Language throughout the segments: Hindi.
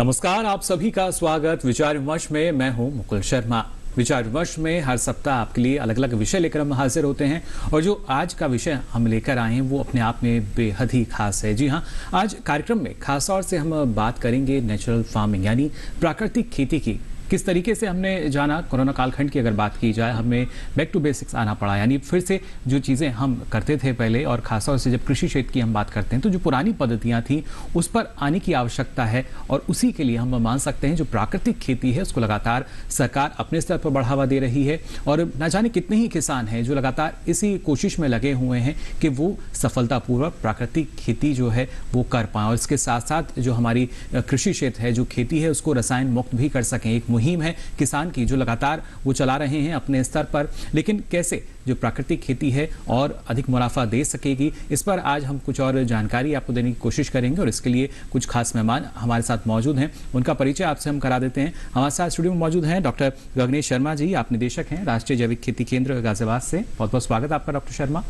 नमस्कार, आप सभी का स्वागत विचार विमर्श में। मैं हूं मुकुल शर्मा। विचार विमर्श में हर सप्ताह आपके लिए अलग अलग विषय लेकर हम हाजिर होते हैं और जो आज का विषय हम लेकर आए हैं वो अपने आप में बेहद ही खास है। जी हाँ, आज कार्यक्रम में खास तौर से हम बात करेंगे नेचुरल फार्मिंग यानी प्राकृतिक खेती की। किस तरीके से हमने जाना, कोरोना कालखंड की अगर बात की जाए, हमें बैक टू बेसिक्स आना पड़ा, यानी फिर से जो चीज़ें हम करते थे पहले, और खासतौर से जब कृषि क्षेत्र की हम बात करते हैं तो जो पुरानी पद्धतियां थी उस पर आने की आवश्यकता है। और उसी के लिए हम मान सकते हैं जो प्राकृतिक खेती है उसको लगातार सरकार अपने स्तर पर बढ़ावा दे रही है। और न जाने कितने ही किसान हैं जो लगातार इसी कोशिश में लगे हुए हैं कि वो सफलतापूर्वक प्राकृतिक खेती जो है वो कर पाएँ, और इसके साथ साथ जो हमारी कृषि क्षेत्र है, जो खेती है, उसको रसायन मुक्त भी कर सकें। एक मुहिम है किसान की जो लगातार वो चला रहे हैं अपने स्तर पर, लेकिन कैसे जो प्राकृतिक खेती है और अधिक मुनाफा दे सकेगी, इस पर आज हम कुछ और जानकारी आपको देने की कोशिश करेंगे। और इसके लिए कुछ खास मेहमान हमारे साथ मौजूद हैं, उनका परिचय आपसे हम करा देते हैं। हमारे साथ स्टूडियो में मौजूद हैं डॉक्टर गगनेश शर्मा जी, आप निदेशक हैं राष्ट्रीय जैविक खेती केंद्र गाजियाबाद से। बहुत बहुत स्वागत आपका डॉक्टर शर्मा।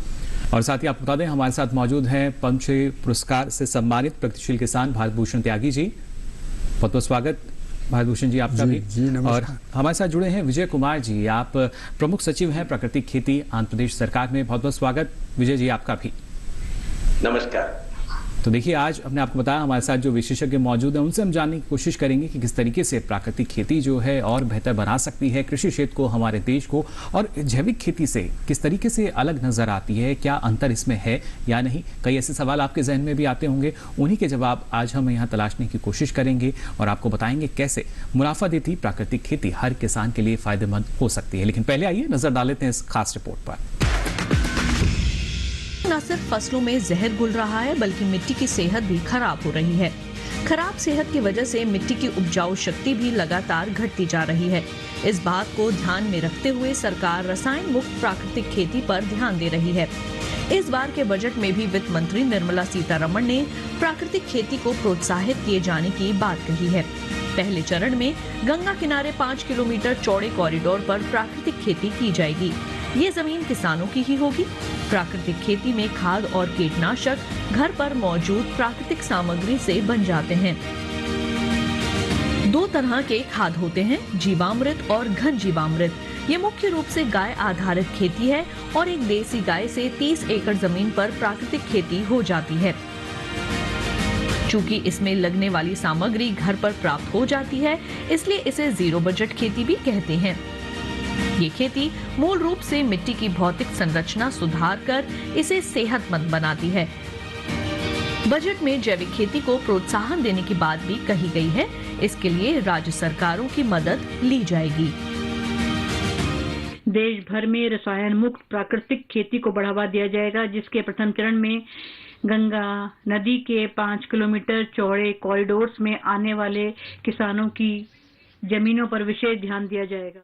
और साथ ही आपको बता दें हमारे साथ मौजूद हैं पद्मश्री पुरस्कार से सम्मानित प्रगतिशील किसान भारत भूषण त्यागी जी। बहुत बहुत स्वागत भारत भूषण जी आपका भी। और हमारे साथ जुड़े हैं विजय कुमार जी, आप प्रमुख सचिव हैं प्राकृतिक खेती आंध्र प्रदेश सरकार में। बहुत बहुत स्वागत विजय जी आपका भी। नमस्कार। तो देखिए, आज हमने आपको बताया हमारे साथ जो विशेषज्ञ मौजूद हैं उनसे हम जानने की कोशिश करेंगे कि किस तरीके से प्राकृतिक खेती जो है और बेहतर बना सकती है कृषि क्षेत्र को, हमारे देश को, और जैविक खेती से किस तरीके से अलग नजर आती है, क्या अंतर इसमें है या नहीं। कई ऐसे सवाल आपके जहन में भी आते होंगे, उन्हीं के जवाब आज हम यहाँ तलाशने की कोशिश करेंगे और आपको बताएंगे कैसे मुनाफा देती प्राकृतिक खेती हर किसान के लिए फायदेमंद हो सकती है। लेकिन पहले आइए नजर डाल लेते हैं इस खास रिपोर्ट पर। न सिर्फ फसलों में जहर घुल रहा है बल्कि मिट्टी की सेहत भी खराब हो रही है। खराब सेहत की वजह से मिट्टी की उपजाऊ शक्ति भी लगातार घटती जा रही है। इस बात को ध्यान में रखते हुए सरकार रसायन मुक्त प्राकृतिक खेती पर ध्यान दे रही है। इस बार के बजट में भी वित्त मंत्री निर्मला सीतारमण ने प्राकृतिक खेती को प्रोत्साहित किए जाने की बात कही है। पहले चरण में गंगा किनारे 5 किलोमीटर चौड़े कॉरिडोर पर प्राकृतिक खेती की जाएगी। ये जमीन किसानों की ही होगी। प्राकृतिक खेती में खाद और कीटनाशक घर पर मौजूद प्राकृतिक सामग्री से बन जाते हैं। 2 तरह के खाद होते हैं, जीवामृत और घन जीवामृत। ये मुख्य रूप से गाय आधारित खेती है और एक देसी गाय से 30 एकड़ जमीन पर प्राकृतिक खेती हो जाती है। चूंकि इसमें लगने वाली सामग्री घर पर प्राप्त हो जाती है, इसलिए इसे जीरो बजट खेती भी कहते हैं। ये खेती मूल रूप से मिट्टी की भौतिक संरचना सुधार कर इसे सेहतमंद बनाती है। बजट में जैविक खेती को प्रोत्साहन देने की बात भी कही गई है। इसके लिए राज्य सरकारों की मदद ली जाएगी। देश भर में रसायन मुक्त प्राकृतिक खेती को बढ़ावा दिया जाएगा, जिसके प्रथम चरण में गंगा नदी के 5 किलोमीटर चौड़े कॉरिडोर्स में आने वाले किसानों की जमीनों पर विशेष ध्यान दिया जाएगा।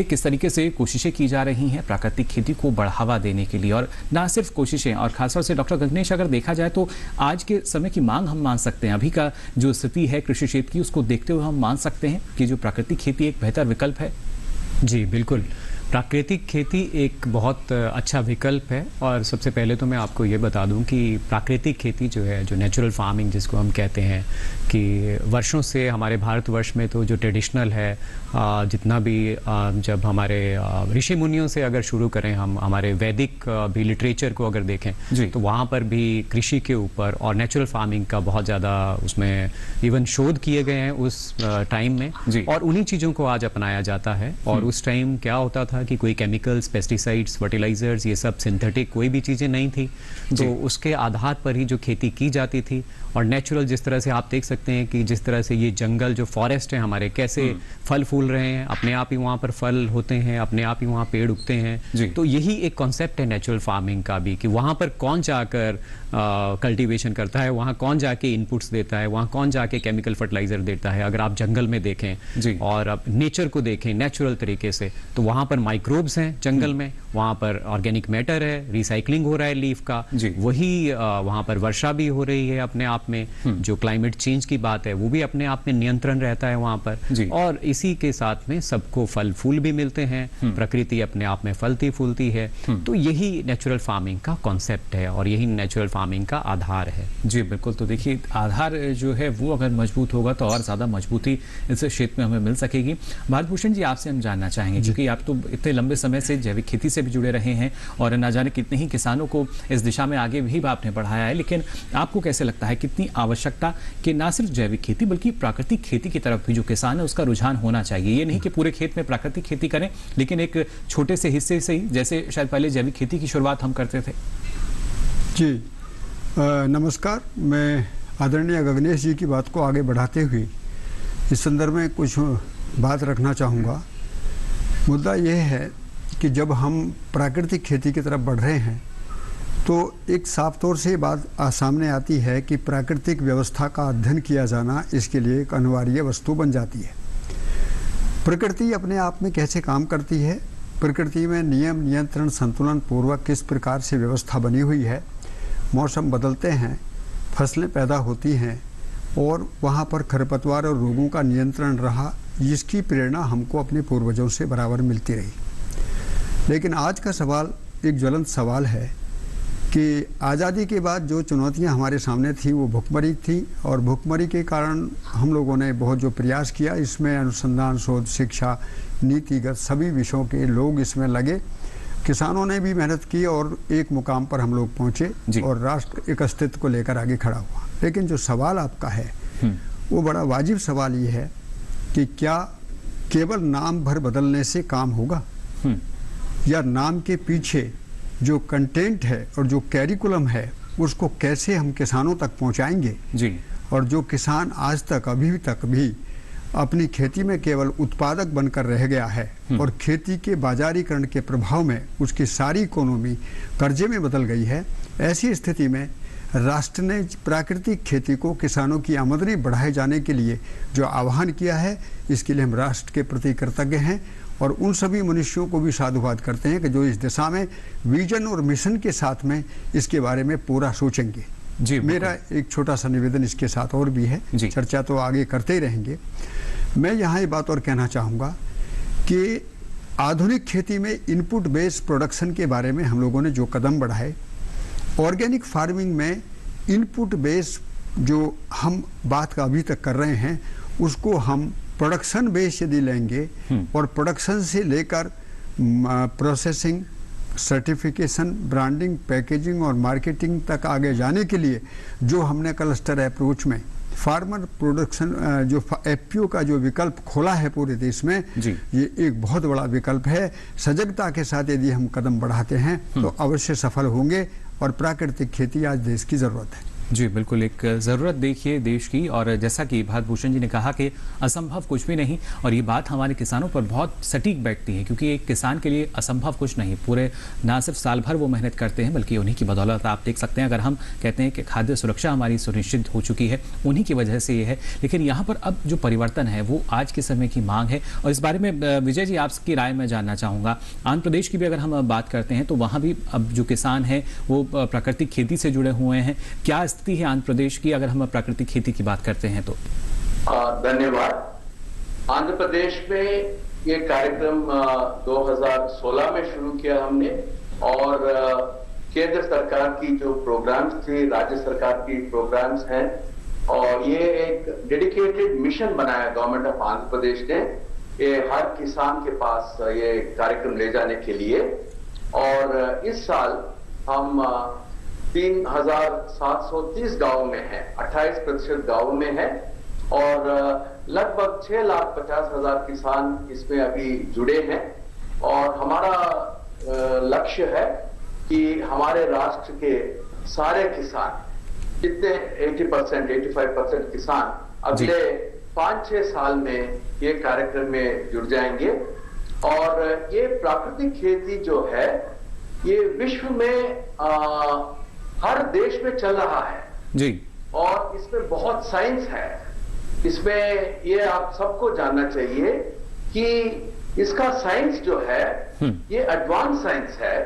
किस तरीके से कोशिशें की जा रही हैं प्राकृतिक खेती को बढ़ावा देने के लिए, और ना सिर्फ कोशिशें, और खासतौर से डॉक्टर गगनेश अगर देखा जाए तो आज के समय की मांग हम मान सकते हैं, अभी का जो स्थिति है कृषि क्षेत्र की उसको देखते हुए हम मान सकते हैं कि जो प्राकृतिक खेती एक बेहतर विकल्प है। जी बिल्कुल, प्राकृतिक खेती एक बहुत अच्छा विकल्प है। और सबसे पहले तो मैं आपको ये बता दूं कि प्राकृतिक खेती जो है, जो नेचुरल फार्मिंग जिसको हम कहते हैं, कि वर्षों से हमारे भारतवर्ष में तो जो ट्रेडिशनल है, जितना भी जब हमारे ऋषि मुनियों से अगर शुरू करें, हम हमारे वैदिक भी लिटरेचर को अगर देखें तो वहाँ पर भी कृषि के ऊपर और नेचुरल फार्मिंग का बहुत ज़्यादा उसमें इवन शोध किए गए हैं उस टाइम में, और उन्हीं चीज़ों को आज अपनाया जाता है। और उस टाइम क्या होता था कि कोई केमिकल्स, पेस्टिसाइड्स, फर्टिलाइजर्स, ये सब सिंथेटिक कोई भी चीज़ें नहीं थी, तो उसके आधार पर ही जो खेती की जाती थी। और नेचुरल जिस तरह से आप देख सकते हैं कि जिस तरह से ये जंगल जो फॉरेस्ट है हमारे, कैसे फल फूल रहे हैं, अपने आप ही वहाँ पर फल होते हैं, अपने आप ही वहाँ पेड़ उगते हैं। तो यही एक कॉन्सेप्ट है नेचुरल फार्मिंग का भी, कि वहाँ पर कौन जाकर कल्टीवेशन करता है, वहाँ कौन जाके इनपुट्स देता है, वहाँ कौन जाके केमिकल फर्टिलाइजर देता है। अगर आप जंगल में देखें और आप नेचर को देखें नेचुरल तरीके से, तो वहाँ पर माइक्रोब्स हैं जंगल में, वहाँ पर ऑर्गेनिक मैटर है, रिसाइकलिंग हो रहा है लीफ का, वही वहाँ पर वर्षा भी हो रही है अपने आप में, जो क्लाइमेट चेंज की बात है वो भी अपने आप में नियंत्रण रहता है वहाँ पर, और इसी के साथ में सबको फल फूल भी मिलते हैं, प्रकृति अपने आप में फलती फूलती है। तो यही नेचुरल फार्मिंग का कॉन्सेप्ट है और यही नेचुरल फार्मिंग का आधार है। जी बिल्कुल। तो देखिए आधार जो है वो अगर मजबूत होगा तो और ज़्यादा मजबूती इस क्षेत्र में हमें मिल सकेगी। भारत भूषण जी, आपसे हम जानना चाहेंगे, क्योंकि आप तो इतने लंबे समय से जैविक खेती से भी जुड़े रहे हैं और ना जाने कितने ही किसानों को इस दिशा में आगे भी आपने बढ़ाया है, लेकिन आपको कैसे लगता है कितनी आवश्यकता कि ना सिर्फ जैविक खेती बल्कि प्राकृतिक खेती की तरफ भी जो किसान है उसका रुझान होना चाहिए? ये नहीं कि पूरे खेत में प्राकृतिक खेती करें, लेकिन एक छोटे से हिस्से से ही, जैसे शायद पहले जैविक खेती की शुरुआत हम करते थे। जी नमस्कार। मैं आदरणीय गगनेश जी की बात को आगे बढ़ाते हुए इस संदर्भ में कुछ बात रखना चाहूँगा। मुद्दा यह है कि जब हम प्राकृतिक खेती की तरफ बढ़ रहे हैं तो एक साफ तौर से बात सामने आती है कि प्राकृतिक व्यवस्था का अध्ययन किया जाना इसके लिए एक अनिवार्य वस्तु बन जाती है। प्रकृति अपने आप में कैसे काम करती है, प्रकृति में नियम नियंत्रण संतुलन पूर्वक किस प्रकार से व्यवस्था बनी हुई है, मौसम बदलते हैं, फसलें पैदा होती हैं और वहाँ पर खरपतवार और रोगों का नियंत्रण रहा, जिसकी प्रेरणा हमको अपने पूर्वजों से बराबर मिलती रही। लेकिन आज का सवाल एक ज्वलंत सवाल है कि आज़ादी के बाद जो चुनौतियां हमारे सामने थी वो भुखमरी थी, और भुखमरी के कारण हम लोगों ने बहुत जो प्रयास किया, इसमें अनुसंधान, शोध, शिक्षा, नीतिगत सभी विषयों के लोग इसमें लगे, किसानों ने भी मेहनत की और एक मुकाम पर हम लोग पहुँचे और राष्ट्र एक अस्तित्व को लेकर आगे खड़ा हुआ। लेकिन जो सवाल आपका है वो बड़ा वाजिब सवाल ये है कि क्या केवल नाम भर बदलने से काम होगा, या नाम के पीछे जो कंटेंट है और जो कैरिकुलम है उसको कैसे हम किसानों तक पहुंचाएंगे जी। और जो किसान आज तक अभी तक भी अपनी खेती में केवल उत्पादक बनकर रह गया है और खेती के बाजारीकरण के प्रभाव में उसकी सारी इकोनॉमी कर्जे में बदल गई है, ऐसी स्थिति में राष्ट्र ने प्राकृतिक खेती को किसानों की आमदनी बढ़ाए जाने के लिए जो आह्वान किया है, इसके लिए हम राष्ट्र के प्रति कृतज्ञ हैं और उन सभी मनुष्यों को भी साधुवाद करते हैं कि जो इस दिशा में विजन और मिशन के साथ में इसके बारे में पूरा सोचेंगे। जी, मेरा एक छोटा सा निवेदन इसके साथ और भी है, चर्चा तो आगे करते ही रहेंगे। मैं यहाँ ये बात और कहना चाहूँगा कि आधुनिक खेती में इनपुट बेस्ड प्रोडक्शन के बारे में हम लोगों ने जो कदम बढ़ाए, ऑर्गेनिक फार्मिंग में इनपुट बेस्ड जो हम बात का अभी तक कर रहे हैं उसको हम प्रोडक्शन बेस यदि लेंगे और प्रोडक्शन से लेकर प्रोसेसिंग, सर्टिफिकेशन, ब्रांडिंग, पैकेजिंग और मार्केटिंग तक आगे जाने के लिए जो हमने क्लस्टर अप्रोच में फार्मर प्रोडक्शन जो एफपीओ का जो विकल्प खोला है पूरे देश में, ये एक बहुत बड़ा विकल्प है। सजगता के साथ यदि हम कदम बढ़ाते हैं तो अवश्य सफल होंगे और प्राकृतिक खेती आज देश की जरूरत है। जी बिल्कुल, एक ज़रूरत देखिए देश की, और जैसा कि भारत भूषण जी ने कहा कि असंभव कुछ भी नहीं, और ये बात हमारे किसानों पर बहुत सटीक बैठती है क्योंकि एक किसान के लिए असंभव कुछ नहीं, पूरे ना सिर्फ साल भर वो मेहनत करते हैं बल्कि उन्हीं की बदौलत आप देख सकते हैं। अगर हम कहते हैं कि खाद्य सुरक्षा हमारी सुनिश्चित हो चुकी है, उन्हीं की वजह से ये है। लेकिन यहाँ पर अब जो परिवर्तन है वो आज के समय की मांग है, और इस बारे में विजय जी आपकी राय मैं जानना चाहूँगा। आंध्र प्रदेश की भी अगर हम बात करते हैं तो वहाँ भी अब जो किसान हैं वो प्राकृतिक खेती से जुड़े हुए हैं, क्या स्थिति है आंध्र प्रदेश की अगर हम प्राकृतिक खेती की बात करते हैं तो? धन्यवाद। आंध्र प्रदेश में ये कार्यक्रम 2016 में शुरू किया हमने, और केंद्र सरकार की जो प्रोग्राम्स थे, राज्य सरकार की प्रोग्राम्स हैं, और ये एक डेडिकेटेड मिशन बनाया गवर्नमेंट ऑफ आंध्र प्रदेश ने ये हर किसान के पास ये कार्यक्रम ले जाने के लिए। और इस साल हम 3730 गांव में है, 28% गांव में है, और लगभग 6,50,000 किसान इसमें अभी जुड़े हैं। और हमारा लक्ष्य है कि हमारे राष्ट्र के सारे किसान, जितने 80%, 85% किसान अगले 5-6 साल में ये कार्यक्रम में जुड़ जाएंगे। और ये प्राकृतिक खेती जो है ये विश्व में हर देश में चल रहा है जी, और इसमें बहुत साइंस है। इसमें ये आप सबको जानना चाहिए कि इसका साइंस जो है ये एडवांस साइंस है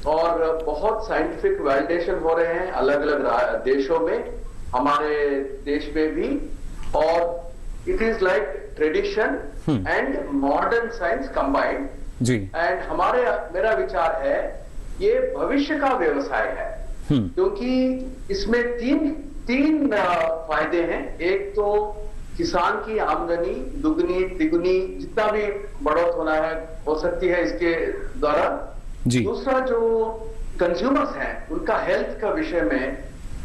और बहुत साइंटिफिक वैलिडेशन हो रहे हैं अलग अलग देशों में, हमारे देश में भी। और it is like tradition and modern science combined जी। एंड मेरा विचार है ये भविष्य का व्यवसाय है, क्योंकि इसमें तीन फायदे हैं। एक तो किसान की आमदनी दुगनी तिगुनी जितना भी बढ़ोतरी होना है हो सकती है इसके द्वारा जी। दूसरा जो कंज्यूमर्स हैं उनका हेल्थ का विषय में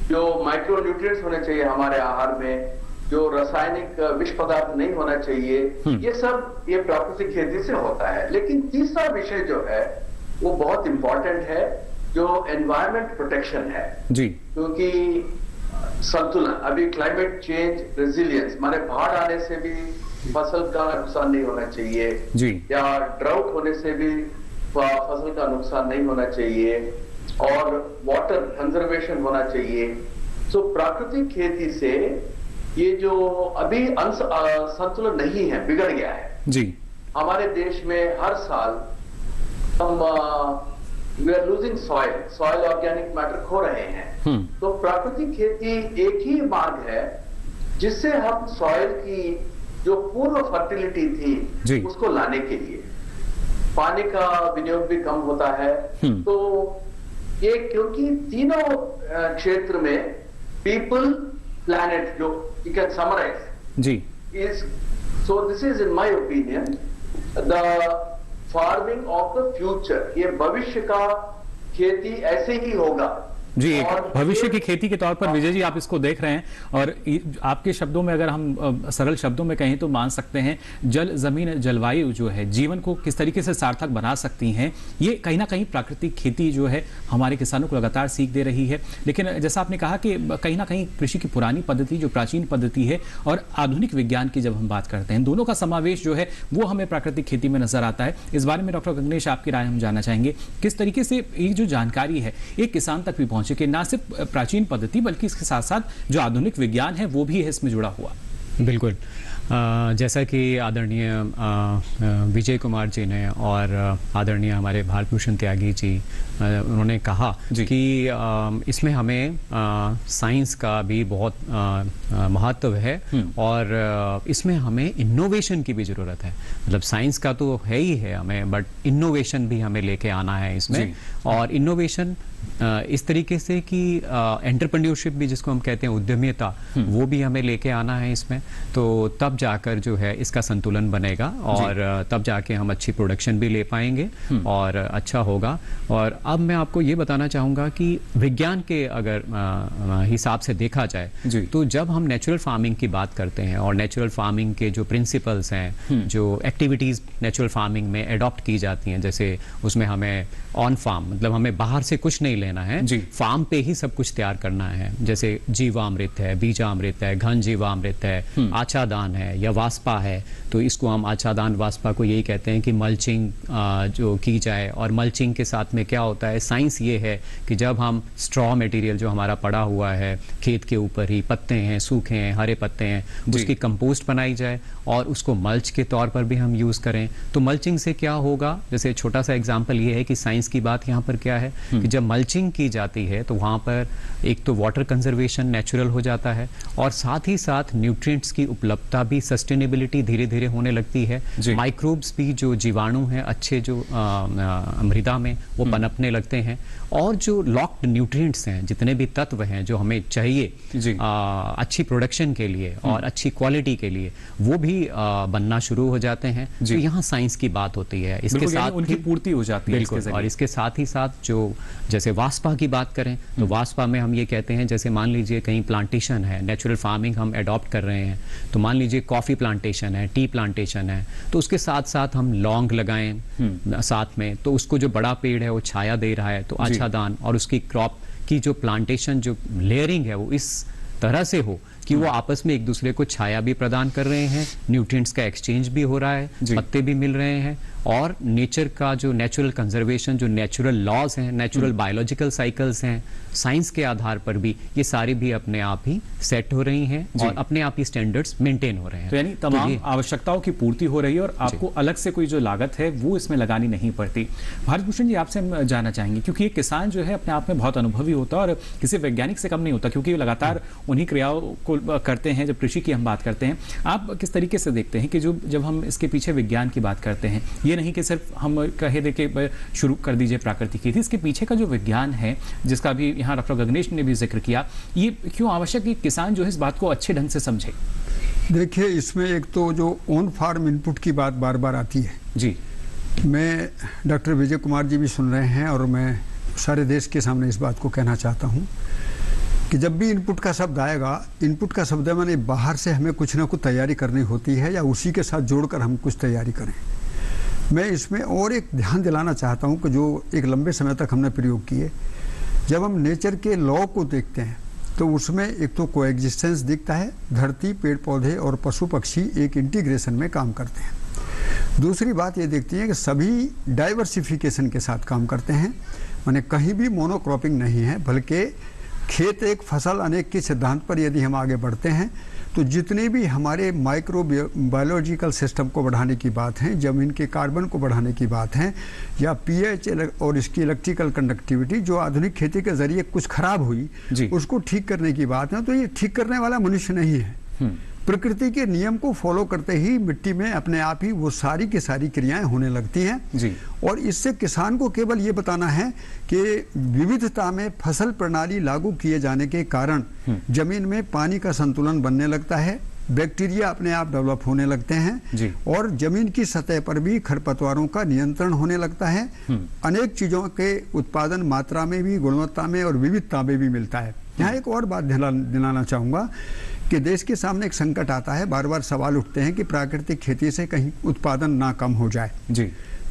जो माइक्रो न्यूट्रिएंट्स होने चाहिए हमारे आहार में, जो रासायनिक विष पदार्थ नहीं होना चाहिए, ये सब ये प्राकृतिक खेती से होता है। लेकिन तीसरा विषय जो है वो बहुत इंपॉर्टेंट है, जो एनवायरमेंट प्रोटेक्शन है जी। क्योंकि संतुलन, अभी क्लाइमेट चेंज रेजिलियंस, माने बाढ़ आने से भी फसल का नुकसान नहीं होना चाहिए जी। या ड्राउट होने से भी फसल का नुकसान नहीं होना चाहिए और वाटर कंजर्वेशन होना चाहिए। तो प्राकृतिक खेती से ये जो अभी संतुलन नहीं है, बिगड़ गया है जी। हमारे देश में हर साल हम we are losing soil organic matter खो रहे हैं। तो प्राकृतिक खेती एक ही मार्ग है जिससे हम सॉइल की जो पूर्व फर्टिलिटी थी उसको लाने के लिए, पानी का विनियोग भी कम होता है। तो ये क्योंकि तीनों क्षेत्र में पीपल प्लैनेट जो यू कैन समराइज जी is, so this is in my opinion the farming of the future. ये भविष्य का खेती ऐसे ही होगा जी। एक भविष्य की खेती के तौर पर विजय जी आप इसको देख रहे हैं, और आपके शब्दों में अगर हम सरल शब्दों में कहें तो मान सकते हैं जल जमीन जलवायु जो है जीवन को किस तरीके से सार्थक बना सकती हैं, ये कहीं ना कहीं प्राकृतिक खेती जो है हमारे किसानों को लगातार सीख दे रही है। लेकिन जैसा आपने कहा कि कहीं ना कहीं कृषि की पुरानी पद्धति जो प्राचीन पद्धति है और आधुनिक विज्ञान की जब हम बात करते हैं, दोनों का समावेश जो है वो हमें प्राकृतिक खेती में नजर आता है। इस बारे में डॉक्टर गगनेश आपकी राय हम जानना चाहेंगे, किस तरीके से ये जो जानकारी है एक किसान तक भी पहुंचे कि ना सिर्फ प्राचीन पद्धति बल्कि इसके साथ साथ जो आधुनिक विज्ञान है वो भी है इसमें जुड़ा हुआ। बिल्कुल। जैसा कि आदरणीय विजय कुमार जी ने और आदरणीय हमारे भारत भूषण त्यागी जी उन्होंने कहा कि इसमें हमें साइंस का भी बहुत महत्व है और इसमें हमें इनोवेशन की भी ज़रूरत है। मतलब साइंस का तो है ही है हमें, बट इनोवेशन भी हमें लेके आना है इसमें। और इनोवेशन इस तरीके से कि एंटरप्रेन्योरशिप भी जिसको हम कहते हैं उद्यमिता, वो भी हमें लेके आना है इसमें। तो तब जाकर जो है इसका संतुलन बनेगा और तब जाके हम अच्छी प्रोडक्शन भी ले पाएंगे और अच्छा होगा। और अब मैं आपको ये बताना चाहूँगा कि विज्ञान के अगर हिसाब से देखा जाए तो जब हम नेचुरल फार्मिंग की बात करते हैं और नेचुरल फार्मिंग के जो प्रिंसिपल्स हैं, जो एक्टिविटीज़ नेचुरल फार्मिंग में एडॉप्ट की जाती हैं, जैसे उसमें हमें ऑन फार्म, मतलब हमें बाहर से कुछ नहीं लेना है, फार्म पे ही सब कुछ तैयार करना है। जैसे जीवामृत है, बीजामृत है, घन जीवामृत है, आच्छादान है या वास्पा है, तो इसको हम आच्छादान वास्पा को यही कहते हैं कि मल्चिंग जो की जाए। और मल्चिंग के साथ में क्या होता है, साइंस ये है कि जब हम स्ट्रॉ मटेरियल जो हमारा पड़ा हुआ है खेत के ऊपर ही, पत्ते हैं, सूखे हैं, हरे पत्ते हैं, उसकी कंपोस्ट बनाई जाए और उसको मल्च के तौर पर भी हम यूज़ करें। तो मल्चिंग से क्या होगा, जैसे छोटा सा एग्जाम्पल ये है कि साइंस की बात यहाँ पर क्या है कि जब मल्चिंग की जाती है तो वहाँ पर एक तो वाटर कंजर्वेशन नेचुरल हो जाता है और साथ ही साथ न्यूट्रिएंट्स की उपलब्धता भी, सस्टेनेबिलिटी धीरे धीरे होने लगती है। माइक्रोब्स भी, जो जीवाणु हैं अच्छे जो मृदा में, वो पनपने लगते हैं और जो लॉक्ड न्यूट्रिएंट्स हैं, जितने भी तत्व हैं जो हमें चाहिए अच्छी प्रोडक्शन के लिए और अच्छी क्वालिटी के लिए, वो भी बनना शुरू हो जाते हैं। तो यहाँ साइंस की बात होती है, इसके साथ उनकी पूर्ति हो जाती है। बिल्कुल। और इसके साथ ही साथ जो जैसे वास्पा की बात करें तो वास्पा में हम ये कहते हैं, जैसे मान लीजिए कहीं प्लांटेशन है, नेचुरल फार्मिंग हम एडॉप्ट कर रहे हैं, तो मान लीजिए कॉफ़ी प्लांटेशन है, टी प्लांटेशन है, तो उसके साथ साथ हम लौंग लगाएं साथ में, तो उसको जो बड़ा पेड़ है वो छाया दे रहा है, तो आच्छादान और उसकी क्रॉप की जो प्लांटेशन जो लेयरिंग है वो इस तरह से हो कि वो आपस में एक दूसरे को छाया भी प्रदान कर रहे हैं, न्यूट्रिएंट्स का एक्सचेंज भी हो रहा है, पत्ते भी मिल रहे हैं, और नेचर का जो नेचुरल कंजर्वेशन, जो नेचुरल लॉज हैं, नेचुरल बायोलॉजिकल साइकिल्स हैं, साइंस के आधार पर भी ये सारी भी अपने आप ही सेट हो रही हैं और अपने आप ही स्टैंडर्ड्स मेंटेन हो रहे हैं। तो यानी तमाम आवश्यकताओं की पूर्ति हो रही है और आपको अलग से कोई जो लागत है वो इसमें लगानी नहीं पड़ती। भारत भूषण जी, आपसे हम जानना चाहेंगे, क्योंकि ये किसान जो है अपने आप में बहुत अनुभवी होता है और किसी वैज्ञानिक से कम नहीं होता, क्योंकि लगातार उन्हीं क्रियाओं को करते हैं। जब कृषि की हम बात करते हैं, आप किस तरीके से देखते हैं कि जो जब हम इसके पीछे विज्ञान की बात करते हैं, ये नहीं कि सिर्फ हम कहे दे के शुरू कर दीजिए प्राकृतिक खेती, इसके पीछे का जो विज्ञान है जिसका भी यहाँ डॉक्टर गगनेश ने भी जिक्र किया, ये क्यों आवश्यक है कि किसान जो है इस बात को अच्छे ढंग से समझे? देखिए, इसमें एक तो जो ऑन फार्म इनपुट की बात बार बार आती है जी। मैं डॉक्टर विजय कुमार जी भी सुन रहे हैं और मैं सारे देश के सामने इस बात को कहना चाहता हूँ कि जब भी इनपुट का शब्द आएगा, इनपुट का शब्द है माने बाहर से हमें कुछ ना कुछ तैयारी करनी होती है या उसी के साथ जोड़कर हम कुछ तैयारी करें। मैं इसमें और एक ध्यान दिलाना चाहता हूँ कि जो एक लंबे समय तक हमने प्रयोग किए, जब हम नेचर के लॉ को देखते हैं तो उसमें एक तो कोएग्जिस्टेंस दिखता है, धरती, पेड़ पौधे और पशु पक्षी एक इंटीग्रेशन में काम करते हैं। दूसरी बात ये देखती है कि सभी डाइवर्सिफिकेशन के साथ काम करते हैं, माने कहीं भी मोनोक्रॉपिंग नहीं है, बल्कि खेत एक फसल अनेक के सिद्धांत पर यदि हम आगे बढ़ते हैं तो जितने भी हमारे माइक्रो बायोलॉजिकल सिस्टम को बढ़ाने की बात है, जमीन के कार्बन को बढ़ाने की बात है, या पीएच और इसकी इलेक्ट्रिकल कंडक्टिविटी जो आधुनिक खेती के जरिए कुछ खराब हुई उसको ठीक करने की बात है, तो ये ठीक करने वाला मनुष्य नहीं है। प्रकृति के नियम को फॉलो करते ही मिट्टी में अपने आप ही वो सारी की सारी क्रियाएं होने लगती हैं जी। और इससे किसान को केवल ये बताना है कि विविधता में फसल प्रणाली लागू किए जाने के कारण जमीन में पानी का संतुलन बनने लगता है, बैक्टीरिया अपने आप डेवलप होने लगते हैं और जमीन की सतह पर भी खरपतवारों का नियंत्रण होने लगता है। अनेक चीजों के उत्पादन मात्रा में भी, गुणवत्ता में और विविधता में भी मिलता है। यहाँ एक और बात दिलाना चाहूँगा कि देश के सामने एक संकट आता है, बार बार सवाल उठते हैं कि प्राकृतिक खेती से कहीं उत्पादन ना कम हो जाए जी।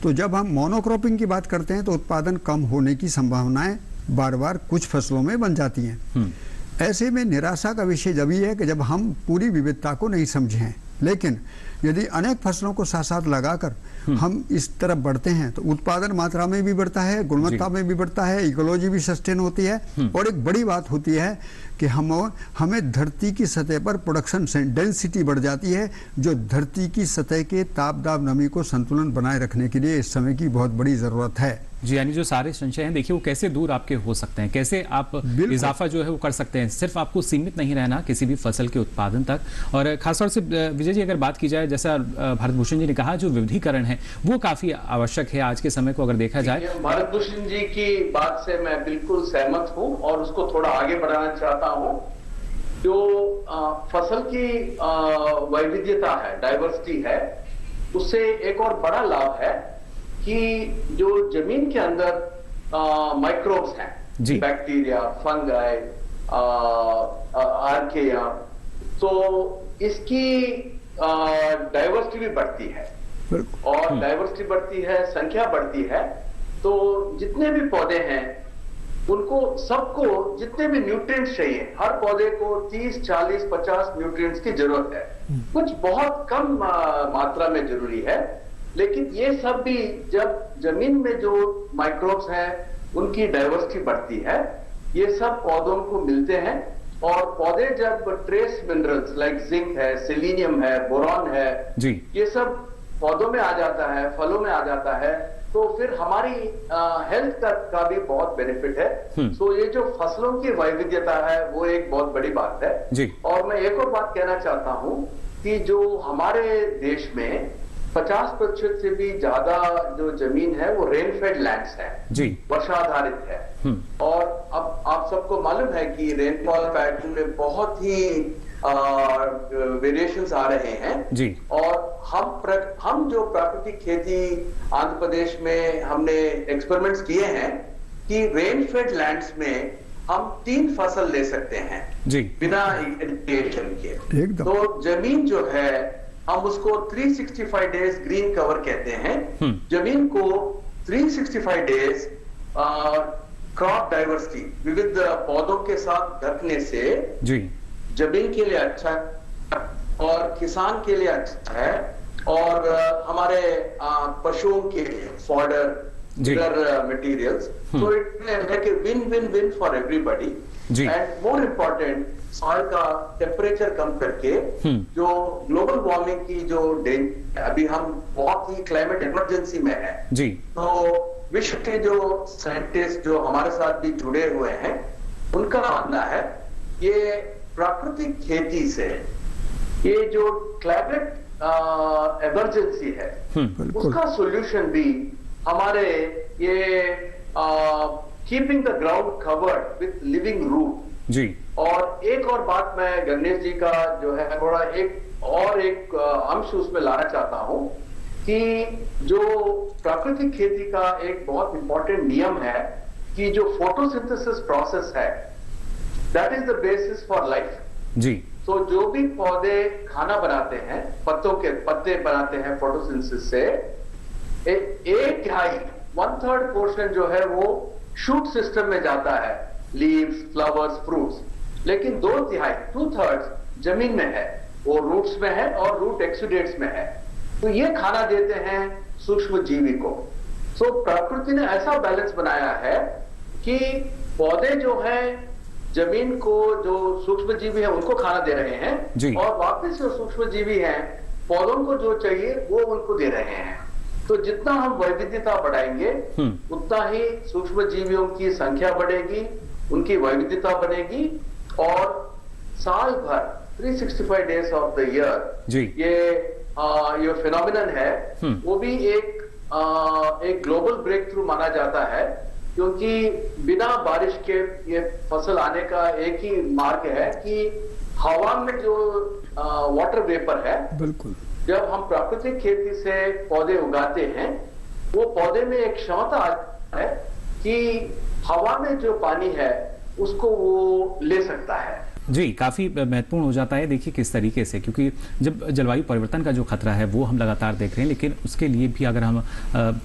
तो जब हम मोनोक्रॉपिंग की बात करते हैं तो उत्पादन कम होने की संभावनाएं बार बार कुछ फसलों में बन जाती हैं। ऐसे में निराशा का विषय जब ये है कि जब हम पूरी विविधता को नहीं समझें, लेकिन यदि अनेक फसलों को साथ साथ लगाकर हम इस तरफ बढ़ते हैं तो उत्पादन मात्रा में भी बढ़ता है, गुणवत्ता में भी बढ़ता है, इकोलॉजी भी सस्टेन होती है और एक बड़ी बात होती है कि हमें धरती की सतह पर प्रोडक्शन डेंसिटी बढ़ जाती है, जो धरती की सतह के ताप दाब नमी को संतुलन बनाए रखने के लिए इस समय की बहुत बड़ी जरूरत है जी। यानी जो सारे संशय हैं, देखिए वो कैसे दूर आपके हो सकते हैं, कैसे आप इजाफा जो है वो कर सकते हैं। सिर्फ आपको सीमित नहीं रहना किसी भी फसल के उत्पादन तक। और खासतौर से विजय जी, अगर बात की जाए, जैसा भारत भूषण जी ने कहा, जो विविधीकरण है वो काफी आवश्यक है आज के समय को अगर देखा जाए। भारत भूषण जी की बात से मैं बिल्कुल सहमत हूँ और उसको थोड़ा आगे बढ़ाना चाहता हूँ। जो फसल की वैविध्यता है, डाइवर्सिटी है, उससे एक और बड़ा लाभ है कि जो जमीन के अंदर माइक्रोब्स हैं, बैक्टीरिया, फंगाई, आर्किया, तो इसकी डाइवर्सिटी भी बढ़ती है और डाइवर्सिटी बढ़ती है, संख्या बढ़ती है, तो जितने भी पौधे हैं उनको सबको जितने भी न्यूट्रिएंट्स चाहिए, हर पौधे को 30, 40, 50 न्यूट्रिएंट्स की जरूरत है। कुछ बहुत कम मात्रा में जरूरी है, लेकिन ये सब भी जब जमीन में जो माइक्रोब्स हैं उनकी डाइवर्सिटी बढ़ती है, ये सब पौधों को मिलते हैं और पौधे जब ट्रेस मिनरल्स लाइक जिंक है, सेलेनियम है, बोरॉन है जी, ये सब पौधों में आ जाता है, फलों में आ जाता है, तो फिर हमारी हेल्थ का भी बहुत बेनिफिट है। तो ये जो फसलों की वैविध्यता है वो एक बहुत बड़ी बात है जी। और मैं एक और बात कहना चाहता हूँ कि जो हमारे देश में 50% से भी ज्यादा जो जमीन है वो रेनफेड लैंड्स है जी, वर्षा आधारित है। और अब आप सबको मालूम है कि रेनफॉल पैटर्न में बहुत ही वेरिएशंस आ रहे हैं जी। और हम जो प्राकृतिक खेती आंध्र प्रदेश में हमने एक्सपेरिमेंट्स किए हैं कि रेनफेड लैंड्स में हम 3 फसल ले सकते हैं जी, बिना इरिगेशन के। तो जमीन जो है हम उसको 365 डेज ग्रीन कवर कहते हैं। जमीन को 365 डेज क्रॉप डाइवर्सिटी, विविध पौधों के साथ ढकने से जी जमीन के लिए अच्छा है और किसान के लिए अच्छा है और हमारे पशुओं के लिए फॉडर मटेरियल्स, तो it make a win win win for everybody. And more important, soil का टेम्परेचर कम करके जो ग्लोबल वार्मिंग की जो अभी हम बहुत ही क्लाइमेट इमरजेंसी में है जी, तो विश्व के जो साइंटिस्ट जो हमारे साथ भी जुड़े हुए हैं उनका मानना है ये प्राकृतिक खेती से ये जो क्लाइमेट इमरजेंसी है उसका सॉल्यूशन भी हमारे ये keeping the ground covered with living root जी। और एक और बात मैं गणेश जी का जो है थोड़ा एक अंश उसमें लाना चाहता हूं कि जो प्राकृतिक खेती का एक बहुत इंपॉर्टेंट नियम है कि जो फोटोसिंथेसिस प्रोसेस है that is the basis for life जी। तो जो भी पौधे खाना बनाते हैं, पत्ते बनाते हैं फोटोसिंथेसिस से, एक तिहाई 1/3 पोर्शन जो है वो शूट सिस्टम में जाता है, लीव्स, फ्लावर्स, फ्रूट्स, लेकिन 2/3 जमीन में है, वो रूट्स में है और रूट एक्सुडेट्स में है, तो ये खाना देते हैं सूक्ष्म जीवी को। सो प्रकृति ने ऐसा बैलेंस बनाया है कि पौधे जो हैं जमीन को, जो सूक्ष्म जीवी है उनको खाना दे रहे हैं और वापस जो सूक्ष्म जीवी हैं पौधों को जो चाहिए वो उनको दे रहे हैं। तो जितना हम वैविध्यता बढ़ाएंगे उतना ही सूक्ष्म जीवियों की संख्या बढ़ेगी, उनकी वैविध्यता बनेगी और साल भर 365 डेज ऑफ द ईयर ये फिनोमिनन है वो भी एक ग्लोबल ब्रेक थ्रू माना जाता है, क्योंकि बिना बारिश के ये फसल आने का एक ही मार्ग है कि हवा में जो वाटर वेपर है, बिल्कुल जब हम प्राकृतिक खेती से पौधे उगाते हैं वो पौधे में एक क्षमता है कि हवा में जो पानी है उसको वो ले सकता है जी। काफ़ी महत्वपूर्ण हो जाता है, देखिए किस तरीके से, क्योंकि जब जलवायु परिवर्तन का जो खतरा है वो हम लगातार देख रहे हैं, लेकिन उसके लिए भी अगर हम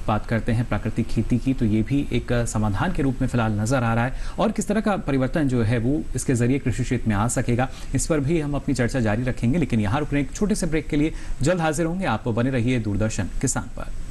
बात करते हैं प्राकृतिक खेती की तो ये भी एक समाधान के रूप में फिलहाल नज़र आ रहा है। और किस तरह का परिवर्तन जो है वो इसके ज़रिए कृषि क्षेत्र में आ सकेगा, इस पर भी हम अपनी चर्चा जारी रखेंगे, लेकिन यहाँ रुकने एक छोटे से ब्रेक के लिए जल्द हाजिर होंगे। आप बने रहिए दूरदर्शन किसान पर।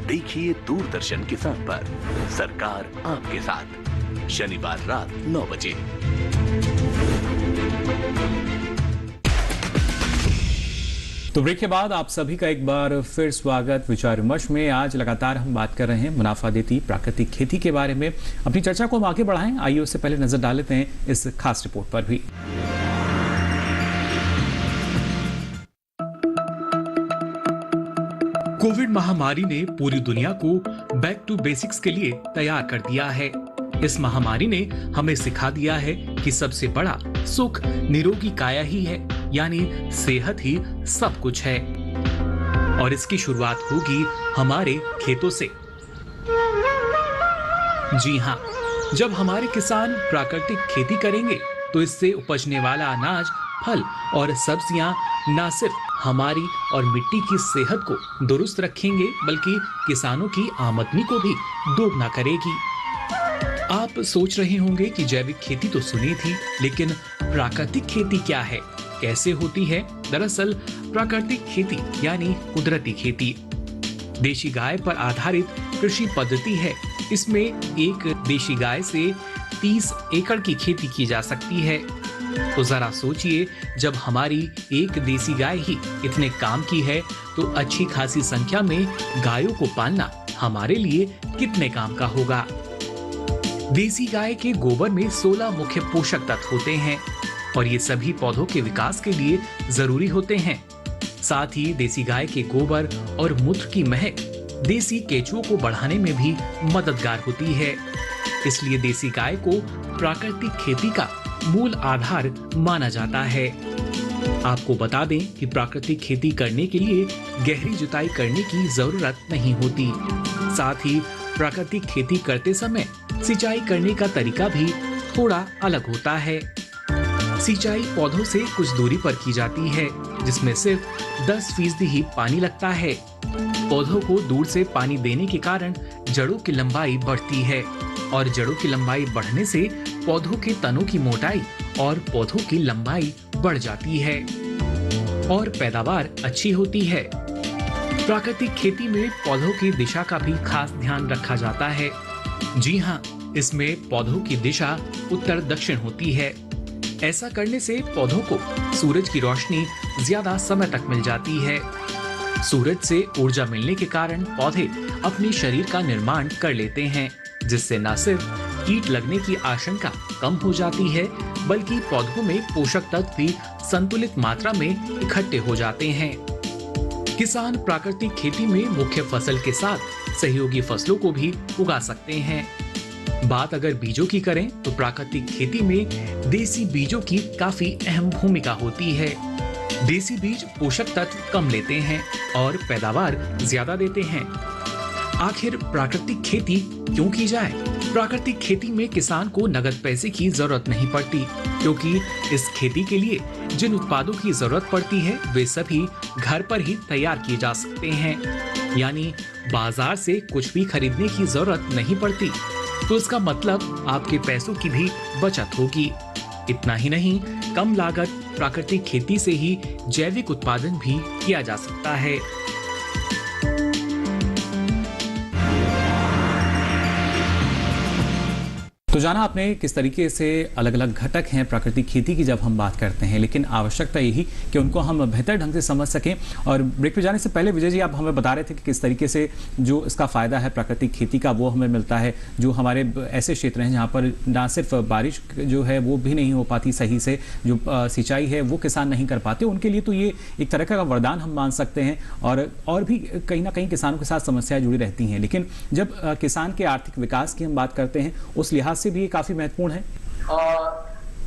देखिए दूरदर्शन किसान पर सरकार आपके साथ, शनिवार रात 9 बजे। तो ब्रेक के बाद आप सभी का एक बार फिर स्वागत विचार विमर्श में। आज लगातार हम बात कर रहे हैं मुनाफा देती प्राकृतिक खेती के बारे में। अपनी चर्चा को हम आगे बढ़ाएं, आइए उससे पहले नजर डाल लेते हैं इस खास रिपोर्ट पर भी। कोविड महामारी ने पूरी दुनिया को बैक टू बेसिक्स के लिए तैयार कर दिया है। इस महामारी ने हमें सिखा दिया है कि सबसे बड़ा सुख निरोगी काया ही है, यानी सेहत ही सब कुछ है। और इसकी शुरुआत होगी हमारे खेतों से। जी हाँ, जब हमारे किसान प्राकृतिक खेती करेंगे तो इससे उपजने वाला अनाज, फल और सब्जियां न सिर्फ हमारी और मिट्टी की सेहत को दुरुस्त रखेंगे बल्कि किसानों की आमदनी को भी दोगुना करेगी। आप सोच रहे होंगे कि जैविक खेती तो सुनी थी, लेकिन प्राकृतिक खेती क्या है, कैसे होती है? दरअसल प्राकृतिक खेती यानी कुदरती खेती देशी गाय पर आधारित कृषि पद्धति है। इसमें एक देशी गाय से 30 एकड़ की खेती की जा सकती है। तो जरा सोचिए, जब हमारी एक देसी गाय ही इतने काम की है तो अच्छी खासी संख्या में गायों को पालना हमारे लिए कितने काम का होगा। देसी गाय के गोबर में 16 मुख्य पोषक तत्व होते हैं और ये सभी पौधों के विकास के लिए जरूरी होते हैं। साथ ही देसी गाय के गोबर और मूत्र की महक देसी केंचुओं को बढ़ाने में भी मददगार होती है। इसलिए देसी गाय को प्राकृतिक खेती का मूल आधार माना जाता है। आपको बता दें कि प्राकृतिक खेती करने के लिए गहरी जुताई करने की जरूरत नहीं होती। साथ ही प्राकृतिक खेती करते समय सिंचाई करने का तरीका भी थोड़ा अलग होता है। सिंचाई पौधों से कुछ दूरी पर की जाती है, जिसमें सिर्फ 10% ही पानी लगता है। पौधों को दूर से पानी देने के कारण जड़ों की लंबाई बढ़ती है और जड़ों की लंबाई बढ़ने से पौधों के तनों की मोटाई और पौधों की लंबाई बढ़ जाती है और पैदावार अच्छी होती है। प्राकृतिक खेती में पौधों की दिशा का भी खास ध्यान रखा जाता है। जी हाँ, इसमें पौधों की दिशा उत्तर दक्षिण होती है। ऐसा करने से पौधों को सूरज की रोशनी ज्यादा समय तक मिल जाती है। सूरज से ऊर्जा मिलने के कारण पौधे अपने शरीर का निर्माण कर लेते हैं, जिससे न सिर्फ कीट लगने की आशंका कम हो जाती है, बल्कि पौधों में पोषक तत्व भी संतुलित मात्रा में इकट्ठे हो जाते हैं। किसान प्राकृतिक खेती में मुख्य फसल के साथ सहयोगी फसलों को भी उगा सकते हैं। बात अगर बीजों की करें तो प्राकृतिक खेती में देसी बीजों की काफी अहम भूमिका होती है। देसी बीज पोषक तत्व कम लेते हैं और पैदावार ज्यादा देते हैं। आखिर प्राकृतिक खेती क्यों की जाए? प्राकृतिक खेती में किसान को नगद पैसे की जरूरत नहीं पड़ती, क्योंकि इस खेती के लिए जिन उत्पादों की जरूरत पड़ती है वे सभी घर पर ही तैयार किए जा सकते हैं। यानी बाजार से कुछ भी खरीदने की जरूरत नहीं पड़ती। तो इसका मतलब आपके पैसों की भी बचत होगी। इतना ही नहीं, कम लागत प्राकृतिक खेती से ही जैविक उत्पादन भी किया जा सकता है। तो जाना आपने किस तरीके से अलग अलग घटक हैं प्राकृतिक खेती की जब हम बात करते हैं, लेकिन आवश्यकता यही कि उनको हम बेहतर ढंग से समझ सकें। और ब्रेक पे जाने से पहले विजय जी, आप हमें बता रहे थे कि किस तरीके से जो इसका फ़ायदा है प्राकृतिक खेती का वो हमें मिलता है। जो हमारे ऐसे क्षेत्र हैं जहाँ पर ना सिर्फ बारिश जो है वो भी नहीं हो पाती सही से, जो सिंचाई है वो किसान नहीं कर पाते, उनके लिए तो ये एक तरह का वरदान हम मान सकते हैं। और भी कहीं ना कहीं किसानों के साथ समस्याएं जुड़ी रहती हैं, लेकिन जब किसान के आर्थिक विकास की हम बात करते हैं उस लिहाज से भी ये काफी महत्वपूर्ण है।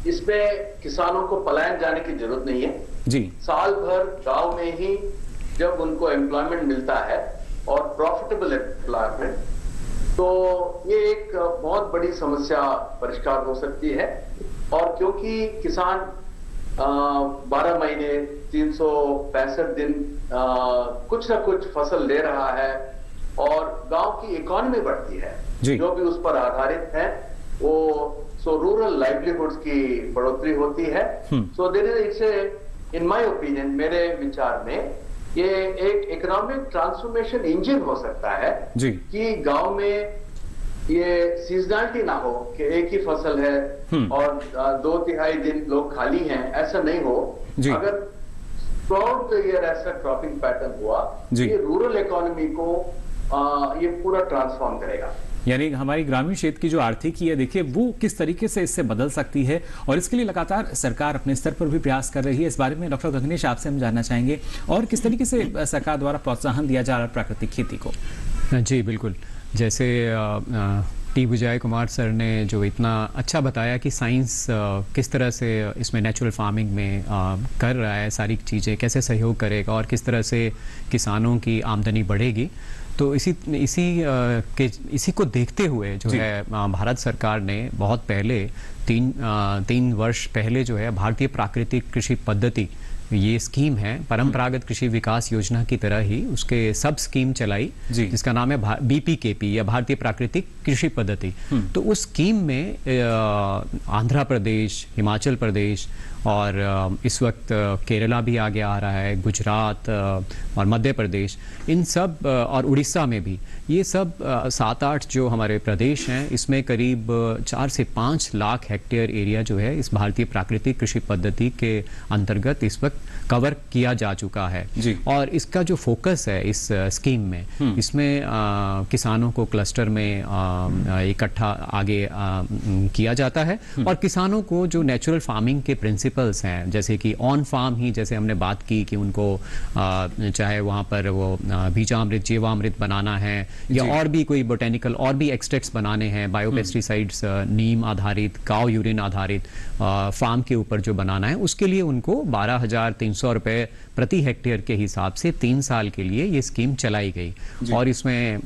इसमें किसानों को पलायन जाने की जरूरत नहीं है जी। साल भर गांव में ही जब उनको एम्प्लॉयमेंट मिलता है और प्रॉफिटेबल एम्प्लॉयमेंट, तो ये एक बहुत बड़ी समस्या परिष्कार हो सकती है। और क्योंकि किसान 12 महीने 365 दिन कुछ ना कुछ फसल ले रहा है और गांव की इकोनॉमी बढ़ती है जो भी उस पर आधारित है, वो सो रूरल लाइवलीहुड्स की बढ़ोतरी होती है। So there is it's in my opinion, मेरे विचार में ये एक इकोनॉमिक ट्रांसफॉर्मेशन इंजन हो सकता है कि गांव में ये सीजनलिटी ना हो कि एक ही फसल है और 2/3 दिन लोग खाली हैं, ऐसा नहीं हो। अगर थ्रूआउट द ईयर ऐसा क्रॉपिंग पैटर्न हुआ, ये रूरल इकोनॉमी को ये पूरा ट्रांसफॉर्म करेगा। यानी हमारी ग्रामीण क्षेत्र की जो आर्थिकी है, देखिए वो किस तरीके से इससे बदल सकती है, और इसके लिए लगातार सरकार अपने स्तर पर भी प्रयास कर रही है। इस बारे में डॉक्टर गगनेश आपसे हम जानना चाहेंगे, और किस तरीके से सरकार द्वारा प्रोत्साहन दिया जा रहा है प्राकृतिक खेती को। जी बिल्कुल, जैसे टी विजय कुमार सर ने जो इतना अच्छा बताया कि साइंस किस तरह से इसमें नेचुरल फार्मिंग में कर रहा है, सारी चीज़ें कैसे सहयोग करेगा और किस तरह से किसानों की आमदनी बढ़ेगी, तो इसी को देखते हुए जो है भारत सरकार ने बहुत पहले 3 वर्ष पहले जो है भारतीय प्राकृतिक कृषि पद्धति, ये स्कीम है परंपरागत कृषि विकास योजना की तरह ही उसके सब स्कीम चलाई, जिसका नाम है BPKP या भारतीय प्राकृतिक कृषि पद्धति। तो उस स्कीम में आंध्र प्रदेश, हिमाचल प्रदेश और इस वक्त केरला भी आगे आ रहा है, गुजरात और मध्य प्रदेश, इन सब और उड़ीसा में भी, ये सब 7-8 जो हमारे प्रदेश हैं, इसमें करीब 4 से 5 लाख हेक्टेयर एरिया जो है इस भारतीय प्राकृतिक कृषि पद्धति के अंतर्गत इस वक्त कवर किया जा चुका है जी। और इसका जो फोकस है इस स्कीम में, इसमें किसानों को क्लस्टर में इकट्ठा आगे किया जाता है और किसानों को जो नेचुरल फार्मिंग के प्रिंसिपल्स हैं, जैसे कि ऑन फार्म ही, जैसे हमने बात की कि उनको चाहे वहाँ पर वो बीजामृत, जीवामृत बनाना है या और भी कोई बोटेनिकल और भी एक्सट्रैक्ट्स बनाने हैं, बायोपेस्टिसाइड्स, नीम आधारित, काउ यूरिन आधारित फार्म के ऊपर जो बनाना है, उसके लिए उनको 12,300 रुपये प्रति हेक्टेयर के हिसाब से 3 साल के लिए ये स्कीम चलाई गई और इसमें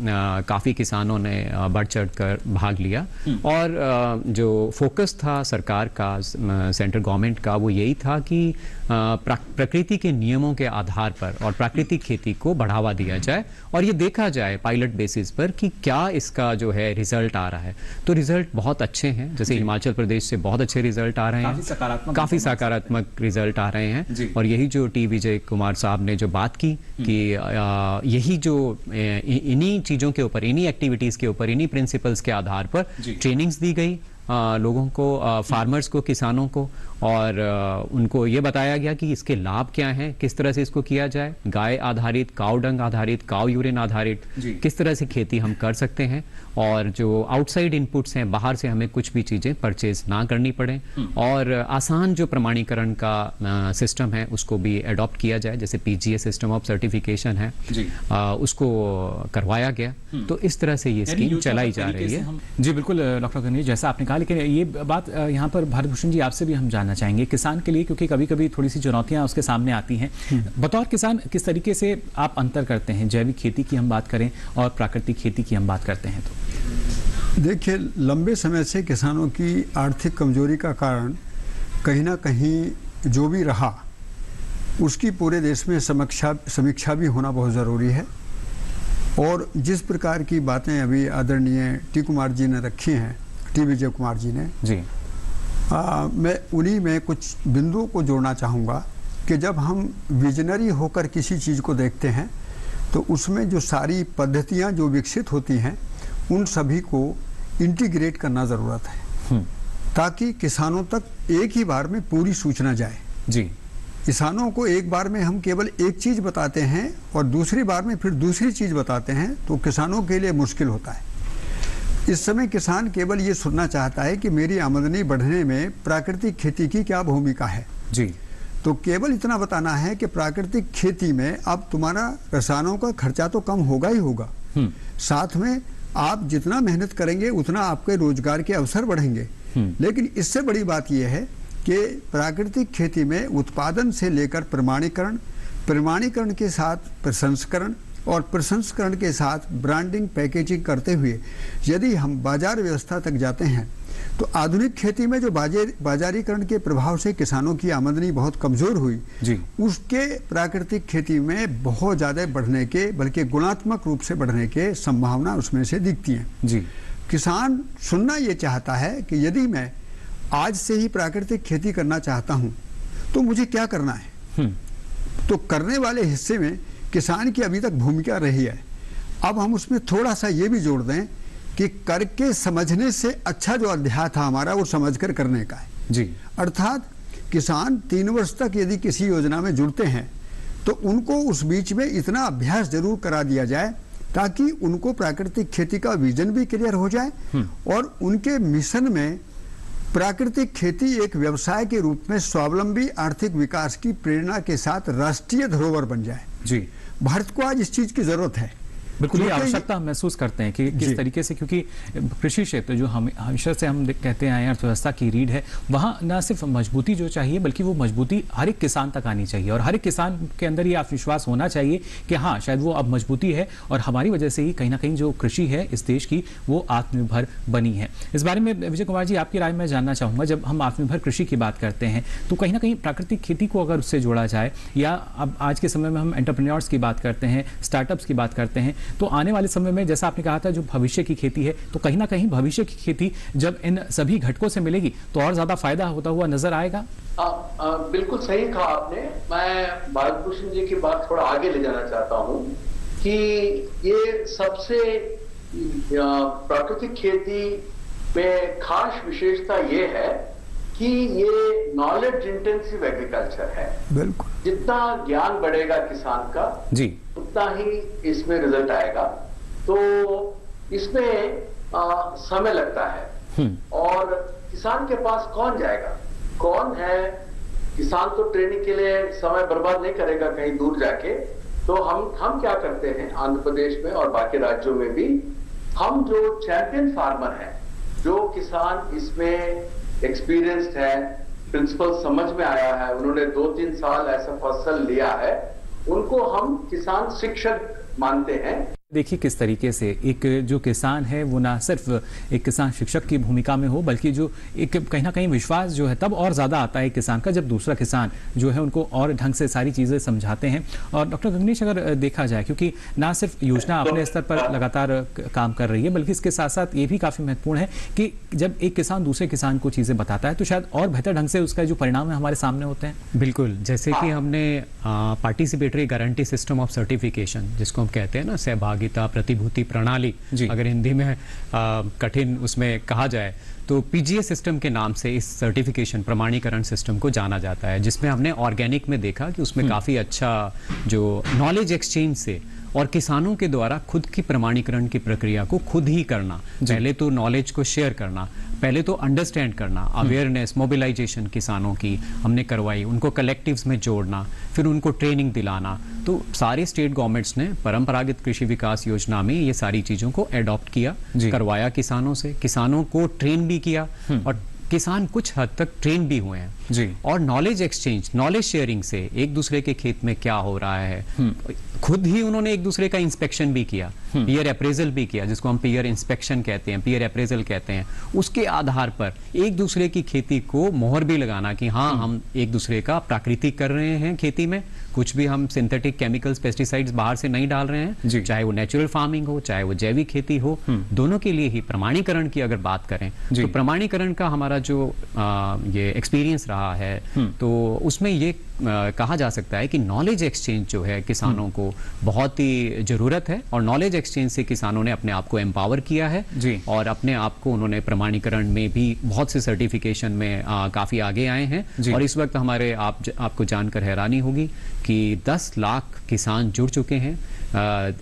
काफ़ी किसानों ने बढ़ चढ़ कर भाग लिया और जो फोकस था सरकार का, सेंट्रल गवर्नमेंट का, वो यही था कि प्रकृति के नियमों के आधार पर और प्राकृतिक खेती को बढ़ावा दिया जाए और ये देखा जाए पायलट बेसिस पर कि क्या इसका जो है रिजल्ट आ रहा है। तो रिजल्ट बहुत अच्छे हैं, जैसे हिमाचल प्रदेश से बहुत अच्छे रिजल्ट आ रहे हैं, काफ़ी सकारात्मक रिजल्ट आ रहे हैं और यही जो टी विजय कुमार साहब ने जो बात की कि यही जो इन्हीं चीज़ों के ऊपर, इन्हीं एक्टिविटीज़ के ऊपर, इन्हीं प्रिंसिपल्स के आधार पर ट्रेनिंग्स दी गई लोगों को, फार्मर्स को, किसानों को, और उनको ये बताया गया कि इसके लाभ क्या हैं, किस तरह से इसको किया जाए, गाय आधारित, काऊ डंग आधारित, काऊ यूरिन आधारित किस तरह से खेती हम कर सकते हैं और जो आउटसाइड इनपुट्स हैं, बाहर से हमें कुछ भी चीज़ें परचेज ना करनी पड़े और आसान जो प्रमाणीकरण का सिस्टम है उसको भी अडॉप्ट किया जाए, जैसे PGA सिस्टम ऑफ सर्टिफिकेशन है, उसको करवाया गया। तो इस तरह से ये स्कीम चलाई जा रही है। जी बिल्कुल डॉक्टर गणेश, जैसा आपने कहा, लेकिन ये बात यहाँ पर भारत भूषण जी आपसे भी हम जानना चाहेंगे किसान के लिए, क्योंकि कभी कभी थोड़ी सी चुनौतियां उसके सामने आती हैं। बतौर किसान किस तरीके से आप अंतर करते हैं, जैविक खेती की हम बात करें और प्राकृतिक खेती की हम बात करते हैं? तो देखिए, लंबे समय से किसानों की आर्थिक कमजोरी का कारण कहीं ना कहीं जो भी रहा उसकी पूरे देश में समीक्षा भी होना बहुत ज़रूरी है और जिस प्रकार की बातें अभी आदरणीय टी कुमार जी ने रखी हैं, टी विजय कुमार जी ने जी, मैं उन्हीं में कुछ बिंदुओं को जोड़ना चाहूँगा कि जब हम विजनरी होकर किसी चीज़ को देखते हैं तो उसमें जो सारी पद्धतियाँ जो विकसित होती हैं उन सभी को इंटीग्रेट करना ज़रूरत है ताकि किसानों तक एक ही बार में पूरी सूचना जाए। जी, किसानों को एक बार में हम केवल एक चीज़ बताते हैं और दूसरी बार में फिर दूसरी चीज़ बताते हैं तो किसानों के लिए मुश्किल होता है। इस समय किसान केवल ये सुनना चाहता है कि मेरी आमदनी बढ़ने में प्राकृतिक खेती की क्या भूमिका है। जी, तो केवल इतना बताना है कि प्राकृतिक खेती में अब तुम्हारा रसायनों का खर्चा तो कम होगा ही होगा, साथ में आप जितना मेहनत करेंगे उतना आपके रोजगार के अवसर बढ़ेंगे। लेकिन इससे बड़ी बात यह है कि प्राकृतिक खेती में उत्पादन से लेकर प्रमाणीकरण, प्रमाणीकरण के साथ प्रसंस्करण और प्रसंस्करण के साथ ब्रांडिंग, पैकेजिंग करते हुए यदि हम बाजार व्यवस्था तक जाते हैं तो आधुनिक खेती में जो बाजारीकरण के प्रभाव से किसानों की आमदनी बहुत कमजोर हुई जी, उसके प्राकृतिक खेती में बहुत ज़्यादा बढ़ने के, बल्कि गुणात्मक रूप से बढ़ने के संभावना उसमें से दिखती है। जी, किसान सुनना ये चाहता है कि यदि मैं आज से ही प्राकृतिक खेती करना चाहता हूँ तो मुझे क्या करना है। तो करने वाले हिस्से में किसान की अभी तक भूमिका रही है। अब हम उसमें थोड़ा सा ये भी जोड़ दें कि करके समझने से अच्छा जो अध्याय था हमारा वो समझकर करने का है। जी, अर्थात किसान 3 वर्ष तक यदि किसी योजना में जुड़ते हैं तो उनको उस बीच में इतना अभ्यास जरूर करा दिया जाए ताकि उनको प्राकृतिक खेती का विजन भी क्लियर हो जाए और उनके मिशन में प्राकृतिक खेती एक व्यवसाय के रूप में स्वावलंबी आर्थिक विकास की प्रेरणा के साथ राष्ट्रीय धरोहर बन जाए। जी, भारत को आज इस चीज की जरूरत है। बिल्कुल ये आवश्यकता महसूस करते हैं कि किस तरीके से, क्योंकि कृषि क्षेत्र जो हम हमेशा से हम कहते हैं अर्थव्यवस्था की रीढ़ है, वहाँ न सिर्फ मजबूती जो चाहिए बल्कि वो मजबूती हर एक किसान तक आनी चाहिए और हर एक किसान के अंदर ये आत्मविश्वास होना चाहिए कि हाँ शायद वो अब मजबूती है और हमारी वजह से ही कहीं ना कहीं जो कृषि है इस देश की वो आत्मनिर्भर बनी है। इस बारे में विजय कुमार जी आपकी राय मैं जानना चाहूँगा, जब हम आत्मनिर्भर कृषि की बात करते हैं तो कहीं ना कहीं प्राकृतिक खेती को अगर उससे जोड़ा जाए या अब आज के समय में हम एंटरप्रेन्योर्स की बात करते हैं, स्टार्टअप्स की बात करते हैं, तो आने वाले समय में जैसा आपने कहा था जो भविष्य की खेती है, तो कहीं ना कहीं भविष्य की खेती जब इन सभी घटकों से मिलेगी तो और ज्यादा फायदा होता हुआ नजर आएगा। बिल्कुल सही कहा आपने। मैं भारत भूषण जी की बात थोड़ा आगे ले जाना चाहता हूं कि ये सबसे प्राकृतिक खेती में खास विशेषता ये है कि ये नॉलेज इंटेंसिव एग्रीकल्चर है। बिल्कुल जितना ज्ञान बढ़ेगा किसान का जी, उतना ही इसमें रिजल्ट आएगा। तो इसमें समय लगता है और किसान के पास कौन जाएगा, कौन है? किसान तो ट्रेनिंग के लिए समय बर्बाद नहीं करेगा कहीं दूर जाके। तो हम क्या करते हैं आंध्र प्रदेश में और बाकी राज्यों में भी, हम जो चैंपियन फार्मर हैं, जो किसान इसमें एक्सपीरियंस्ड है, प्रिंसिपल समझ में आया है, उन्होंने 2-3 साल ऐसा फसल लिया है, उनको हम किसान शिक्षक मानते हैं। देखिए किस तरीके से एक जो किसान है वो ना सिर्फ एक किसान शिक्षक की भूमिका में हो, बल्कि जो एक कहीं ना कहीं विश्वास जो है तब और ज़्यादा आता है किसान का जब दूसरा किसान जो है उनको और ढंग से सारी चीज़ें समझाते हैं। और डॉक्टर गगनेश, अगर देखा जाए, क्योंकि ना सिर्फ योजना अपने स्तर पर लगातार काम कर रही है, बल्कि इसके साथ साथ ये भी काफ़ी महत्वपूर्ण है कि जब एक किसान दूसरे किसान को चीज़ें बताता है तो शायद और बेहतर ढंग से उसका जो परिणाम है हमारे सामने होते हैं। बिल्कुल, जैसे कि हमने participatory guarantee system of certification, जिसको हम कहते हैं ना सहभागिता प्रतिभूति प्रणाली, अगर हिंदी में कठिन उसमें कहा जाए तो पीजीएस सिस्टम के नाम से इस सर्टिफिकेशन प्रमाणीकरण सिस्टम को जाना जाता है, जिसमें हमने ऑर्गेनिक में देखा कि उसमें काफ़ी अच्छा जो नॉलेज एक्सचेंज से और किसानों के द्वारा खुद की प्रमाणीकरण की प्रक्रिया को खुद ही करना, पहले तो नॉलेज को शेयर करना, पहले तो अंडरस्टैंड करना, अवेयरनेस मोबिलाइजेशन किसानों की हमने करवाई, उनको कलेक्टिव्स में जोड़ना, फिर उनको ट्रेनिंग दिलाना। तो सारे स्टेट गवर्नमेंट्स ने परंपरागत कृषि विकास योजना में ये सारी चीज़ों को एडॉप्ट किया, करवाया किसानों से, किसानों को ट्रेन भी किया और किसान कुछ हद तक ट्रेन भी हुए हैं जी। और नॉलेज एक्सचेंज, नॉलेज शेयरिंग से एक दूसरे के खेत में क्या हो रहा है, खुद ही उन्होंने एक दूसरे का इंस्पेक्शन भी किया, पीयर अप्रेजल भी किया, जिसको हम पीयर इंस्पेक्शन कहते हैं, पीयर अप्रेजल कहते हैं। उसके आधार पर एक दूसरे की खेती को मोहर भी लगाना कि हाँ हम एक दूसरे का प्राकृतिक कर रहे हैं खेती में, कुछ भी हम सिंथेटिक केमिकल्स पेस्टिसाइड्स बाहर से नहीं डाल रहे हैं, चाहे वो नेचुरल फार्मिंग हो चाहे वो जैविक खेती हो, दोनों के लिए ही प्रमाणीकरण की अगर बात करें तो प्रमाणीकरण का हमारा जो ये एक्सपीरियंस रहा है तो उसमें ये कहा जा सकता है कि नॉलेज एक्सचेंज जो है किसानों को बहुत ही जरूरत है और नॉलेज एक्सचेंज से किसानों ने अपने आप को एम्पावर किया है और अपने आप को उन्होंने प्रमाणीकरण में भी बहुत से सर्टिफिकेशन में काफी आगे आए हैं। और इस वक्त हमारे आपको जानकर हैरानी होगी कि 10 लाख किसान जुड़ चुके हैं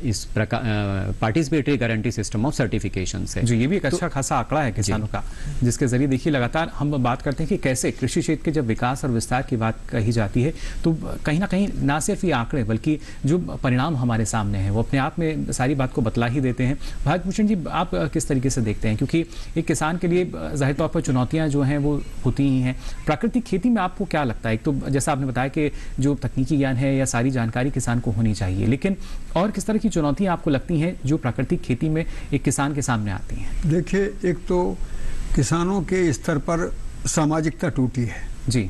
इस participatory guarantee system of certification से। जी, ये भी एक अच्छा खासा आंकड़ा है किसानों का, जिसके जरिए देखिए लगातार हम बात करते हैं कि कैसे कृषि क्षेत्र के जब विकास और विस्तार की बात कही जाती है तो कहीं ना कहीं ना सिर्फ ये आंकड़े बल्कि जो परिणाम हमारे सामने हैं वो अपने आप में सारी बात को बतला ही देते हैं। भारत भूषण जी, आप किस तरीके से देखते हैं, क्योंकि एक किसान के लिए जाहिर तौर पर चुनौतियां जो हैं वो होती ही हैं, प्राकृतिक खेती में आपको क्या लगता है? एक तो जैसा आपने बताया कि जो तकनीकी ज्ञान है या सारी जानकारी किसान को होनी चाहिए, लेकिन और किस तरह की चुनौतियां आपको लगती हैं जो प्राकृतिक खेती में एक किसान के सामने आती हैं? देखिए, एक तो किसानों के स्तर पर सामाजिकता टूटी है जी,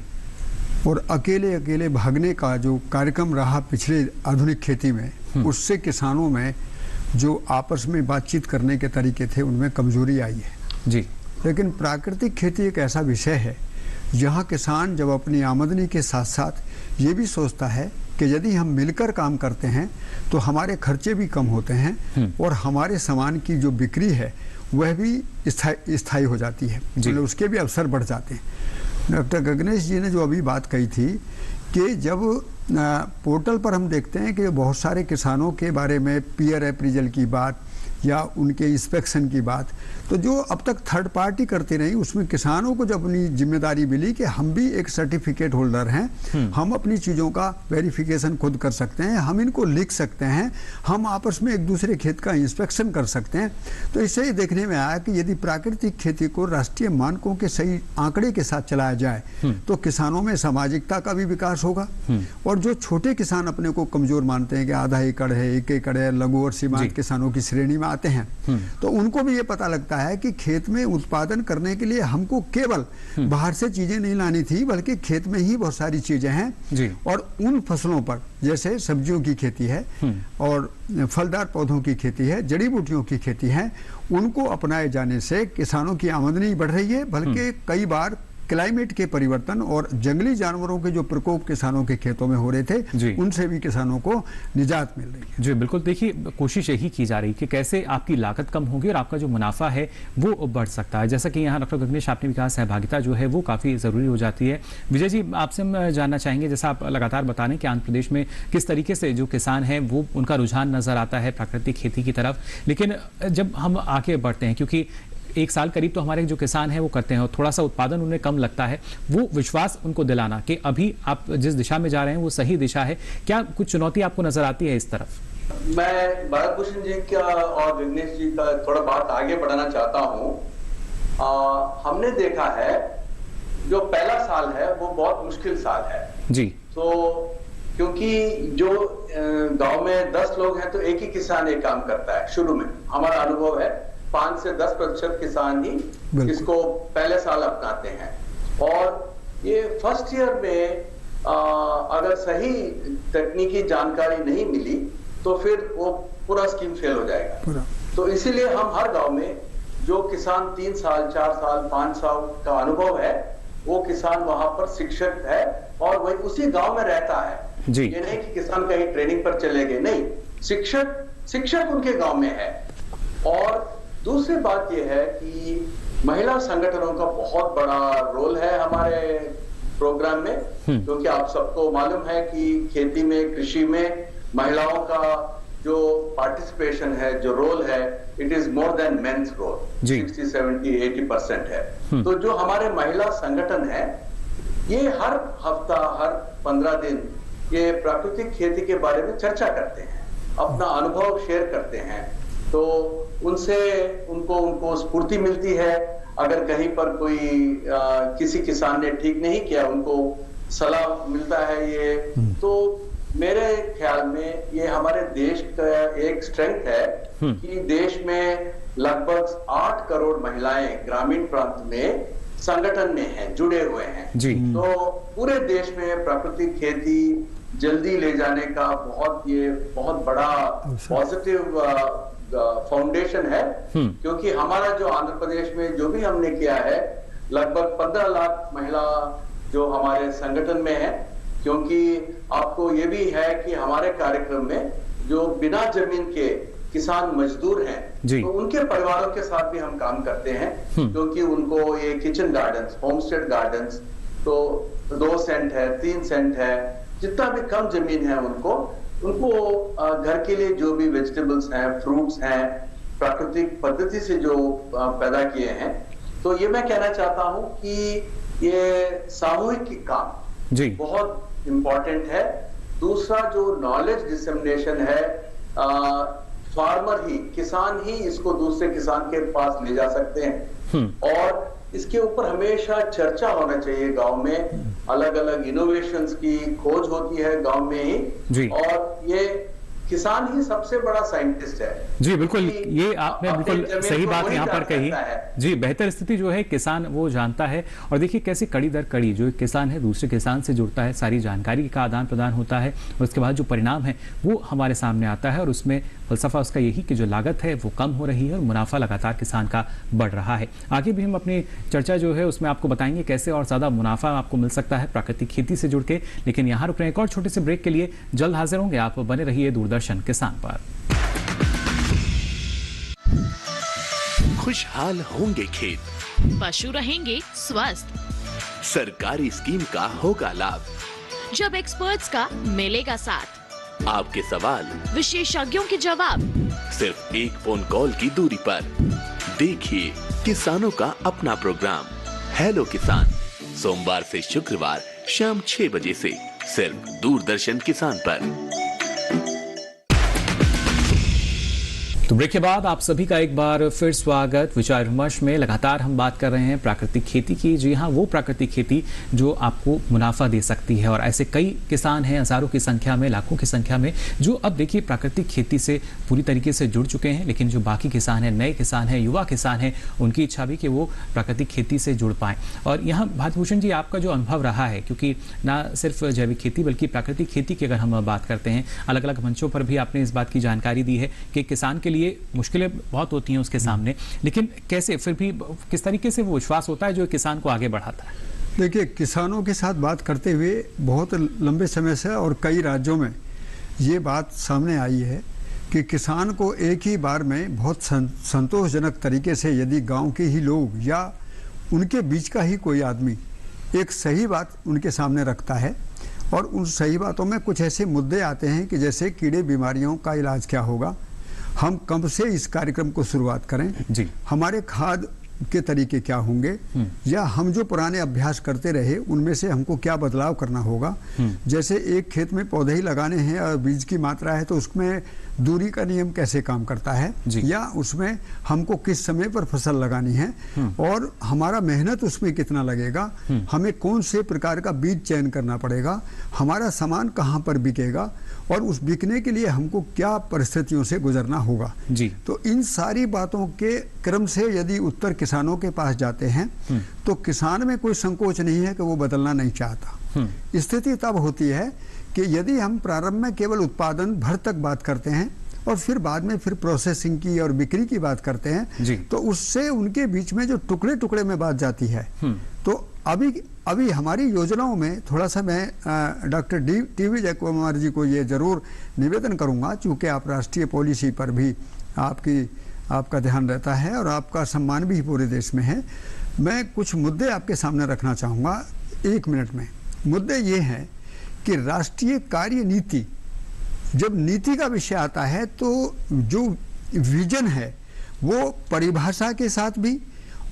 और अकेले अकेले भागने का जो कार्यक्रम रहा पिछले आधुनिक खेती में, उससे किसानों में जो आपस में बातचीत करने के तरीके थे उनमें कमजोरी आई है जी। लेकिन प्राकृतिक खेती एक ऐसा विषय है जहाँ किसान जब अपनी आमदनी के साथ साथ ये भी सोचता है कि यदि हम मिलकर काम करते हैं तो हमारे खर्चे भी कम होते हैं और हमारे सामान की जो बिक्री है वह भी स्थायी हो जाती है, मतलब उसके भी अवसर बढ़ जाते हैं। डॉक्टर गगनेश जी ने जो अभी बात कही थी कि जब पोर्टल पर हम देखते हैं कि बहुत सारे किसानों के बारे में पीयर अप्रेजल की बात या उनके इंस्पेक्शन की बात, तो जो अब तक थर्ड पार्टी करती रही उसमें किसानों को जब अपनी जिम्मेदारी मिली कि हम भी एक सर्टिफिकेट होल्डर हैं, हम अपनी चीज़ों का वेरिफिकेशन खुद कर सकते हैं, हम इनको लिख सकते हैं, हम आपस में एक दूसरे खेत का इंस्पेक्शन कर सकते हैं। तो इससे ही देखने में आया कि यदि प्राकृतिक खेती को राष्ट्रीय मानकों के सही आंकड़े के साथ चलाया जाए तो किसानों में सामाजिकता का भी विकास होगा। और जो छोटे किसान अपने को कमजोर मानते हैं कि आधा एकड़ है, 1 एकड़ है, लघु और सीमांत किसानों की श्रेणी में आते हैं, तो उनको भी ये पता लगता है कि खेत में उत्पादन करने के लिए हमको केवल बाहर से चीजें नहीं लानी थी, बल्कि खेत में ही बहुत सारी चीजें हैं। और उन फसलों पर जैसे सब्जियों की खेती है और फलदार पौधों की खेती है, जड़ी बूटियों की खेती है, उनको अपनाए जाने से किसानों की आमदनी बढ़ रही है, बल्कि कई बार क्लाइमेट के परिवर्तन और जंगली जानवरों के जो प्रकोप किसानों के खेतों में हो रहे थे, उनसे भी किसानों को निजात मिल रही है। जी बिल्कुल, देखिए कोशिश यही की जा रही कि कैसे आपकी लागत कम होगी और आपका जो मुनाफा है वो बढ़ सकता है। जैसा कि यहाँ डॉक्टर गगनेश आपने भी कहा, सहभागिता जो है वो काफ़ी ज़रूरी हो जाती है। विजय जी, आपसे हम जानना चाहेंगे, जैसा आप लगातार बता रहे हैं कि आंध्र प्रदेश में किस तरीके से जो किसान हैं वो उनका रुझान नज़र आता है प्राकृतिक खेती की तरफ, लेकिन जब हम आगे बढ़ते हैं, क्योंकि एक साल करीब तो हमारे जो किसान हैं वो करते हैं और थोड़ा सा उत्पादन उन्हें कम लगता है, वो विश्वास उनको दिलाना कि अभी आप जिस दिशा में जा रहे हैं वो सही दिशा है, क्या कुछ चुनौती आपको नजर आती है इस तरफ? मैं भारत भूषण जी का और गगनेश जी का थोड़ा बात आगे बढ़ाना चाहता हूँ। हमने देखा है जो पहला साल है वो बहुत मुश्किल साल है जी। तो क्योंकि जो गांव में 10 लोग हैं तो एक ही किसान एक काम करता है। शुरू में हमारा अनुभव है 5 से 10% किसान ही इसको पहले साल अपनाते हैं, और ये फर्स्ट ईयर में अगर सही तकनीकी जानकारी नहीं मिली तो फिर वो पूरा स्कीम फेल हो जाएगा। तो इसीलिए हम हर गांव में जो किसान 3 साल 4 साल 5 साल का अनुभव है वो किसान वहां पर शिक्षक है और वही उसी गांव में रहता है जी। ये नहीं कि किसान कहीं ट्रेनिंग पर चले गए, नहीं, शिक्षक उनके गांव में है। और दूसरी बात यह है कि महिला संगठनों का बहुत बड़ा रोल है हमारे प्रोग्राम में, क्योंकि आप सबको मालूम है कि खेती में, कृषि में महिलाओं का जो पार्टिसिपेशन है, जो रोल है, it is more than men's role, 60, 70, 80% है। तो जो हमारे महिला संगठन है ये हर हफ्ता, हर 15 दिन ये प्राकृतिक खेती के बारे में चर्चा करते हैं, अपना अनुभव शेयर करते हैं। तो उनको स्फूर्ति मिलती है। अगर कहीं पर कोई किसी किसान ने ठीक नहीं किया, उनको सलाह मिलता है। ये तो मेरे ख्याल में ये हमारे देश का एक स्ट्रेंथ है कि देश में लगभग 8 करोड़ महिलाएं ग्रामीण प्रांत में संगठन में हैं, जुड़े हुए हैं जी। तो पूरे देश में प्राकृतिक खेती जल्दी ले जाने का बहुत बड़ा पॉजिटिव फाउंडेशन है, क्योंकि हमारा जो आंध्र प्रदेश में जो भी हमने किया है, लगभग 15 लाख महिला जो हमारे संगठन में है। क्योंकि आपको ये भी है कि हमारे कार्यक्रम में जो बिना जमीन के किसान मजदूर हैं तो उनके परिवारों के साथ भी हम काम करते हैं, क्योंकि उनको ये किचन गार्डन्स, होमस्टेड गार्डन्स तो 2 सेंट है, 3 सेंट है, जितना भी कम जमीन है उनको घर के लिए जो भी वेजिटेबल्स हैं, फ्रूट्स हैं, प्राकृतिक पद्धति से जो पैदा किए हैं। तो ये मैं कहना चाहता हूं कि ये सामूहिक काम जी बहुत इंपॉर्टेंट है। दूसरा जो नॉलेज डिसेमिनेशन है, फार्मर ही, किसान ही इसको दूसरे किसान के पास ले जा सकते हैं, और इसके ऊपर हमेशा चर्चा होना चाहिए। गांव में अलग अलग इनोवेशंस की खोज होती है गांव में ही जी। और ये किसान ही सबसे बड़ा साइंटिस्ट है जी। बिल्कुल, ये आपने बिल्कुल सही बात यहाँ पर कही जी। बेहतर स्थिति जो है किसान वो जानता है, और देखिए कैसे कड़ी दर कड़ी जो किसान है दूसरे किसान से जुड़ता है, सारी जानकारी का आदान प्रदान होता है, और उसके बाद जो परिणाम है वो हमारे सामने आता है। और उसमें फलसफा उसका यही कि जो लागत है वो कम हो रही है और मुनाफा लगातार किसान का बढ़ रहा है। आगे भी हम अपनी चर्चा जो है उसमें आपको बताएंगे कैसे और ज्यादा मुनाफा आपको मिल सकता है प्राकृतिक खेती से जुड़ के। लेकिन यहाँ रुक रहे हैं एक और छोटे से ब्रेक के लिए, जल्द हाजिर होंगे। आप बने रहिए दूरदर्शन किसान पर। खुशहाल होंगे खेत, पशु रहेंगे स्वस्थ, सरकारी स्कीम का होगा लाभ, जब एक्सपर्ट्स का मिलेगा साथ, आपके सवाल विशेषज्ञों के जवाब, सिर्फ एक फोन कॉल की दूरी पर। देखिए किसानों का अपना प्रोग्राम हेलो किसान, सोमवार से शुक्रवार शाम 6 बजे से सिर्फ दूरदर्शन किसान पर। तो ब्रेक के बाद आप सभी का एक बार फिर स्वागत। विचार विमर्श में लगातार हम बात कर रहे हैं प्राकृतिक खेती की। जी हाँ, वो प्राकृतिक खेती जो आपको मुनाफा दे सकती है, और ऐसे कई किसान हैं, हजारों की संख्या में, लाखों की संख्या में, जो अब देखिए प्राकृतिक खेती से पूरी तरीके से जुड़ चुके हैं। लेकिन जो बाकी किसान हैं, नए किसान हैं, युवा किसान हैं, उनकी इच्छा भी कि वो प्राकृतिक खेती से जुड़ पाएं। और यहाँ भारत भूषण जी, आपका जो अनुभव रहा है, क्योंकि ना सिर्फ जैविक खेती बल्कि प्राकृतिक खेती की अगर हम बात करते हैं, अलग अलग मंचों पर भी आपने इस बात की जानकारी दी है कि किसान के लिए मुश्किलें बहुत होती हैं उसके सामने, लेकिन कैसे फिर भी किस तरीके से वो विश्वास होता है जो किसान को आगे बढ़ाता है? देखिए, किसानों के साथ बात करते हुए बहुत लंबे समय से और कई राज्यों में ये बात सामने आई है कि किसान को एक ही बार में बहुत संतोषजनक तरीके से यदि गांव के ही लोग या उनके बीच का ही कोई आदमी एक सही बात उनके सामने रखता है और उन सही बातों में कुछ ऐसे मुद्दे आते हैं कि जैसे कीड़े बीमारियों का इलाज क्या होगा, हम कब से इस कार्यक्रम को शुरुआत करें जी, हमारे खाद के तरीके क्या होंगे, या हम जो पुराने अभ्यास करते रहे उनमें से हमको क्या बदलाव करना होगा। जैसे एक खेत में पौधे ही लगाने हैं और बीज की मात्रा है तो उसमें दूरी का नियम कैसे काम करता है, या उसमें हमको किस समय पर फसल लगानी है और हमारा मेहनत उसमें कितना लगेगा, हमें कौन से प्रकार का बीज चयन करना पड़ेगा, हमारा सामान कहाँ पर बिकेगा और उस बिकने के लिए हमको क्या परिस्थितियों से गुजरना होगा जी। तो इन सारी बातों के क्रम से यदि उत्तर किसानों के पास जाते हैं तो किसान में कोई संकोच नहीं है कि वो बदलना नहीं चाहता। स्थिति तब होती है कि यदि हम प्रारंभ में केवल उत्पादन भर तक बात करते हैं और फिर बाद में फिर प्रोसेसिंग की और बिक्री की बात करते हैं तो उससे उनके बीच में जो टुकड़े टुकड़े में बात जाती है। तो अभी हमारी योजनाओं में थोड़ा सा मैं डॉक्टर टीवी जयकुमार जी को ये जरूर निवेदन करूंगा, चूंकि आप राष्ट्रीय पॉलिसी पर भी आपका ध्यान रहता है और आपका सम्मान भी पूरे देश में है। मैं कुछ मुद्दे आपके सामने रखना चाहूँगा 1 मिनट में। मुद्दे ये हैं कि राष्ट्रीय कार्य नीति, जब नीति का विषय आता है तो जो विजन है वो परिभाषा के साथ भी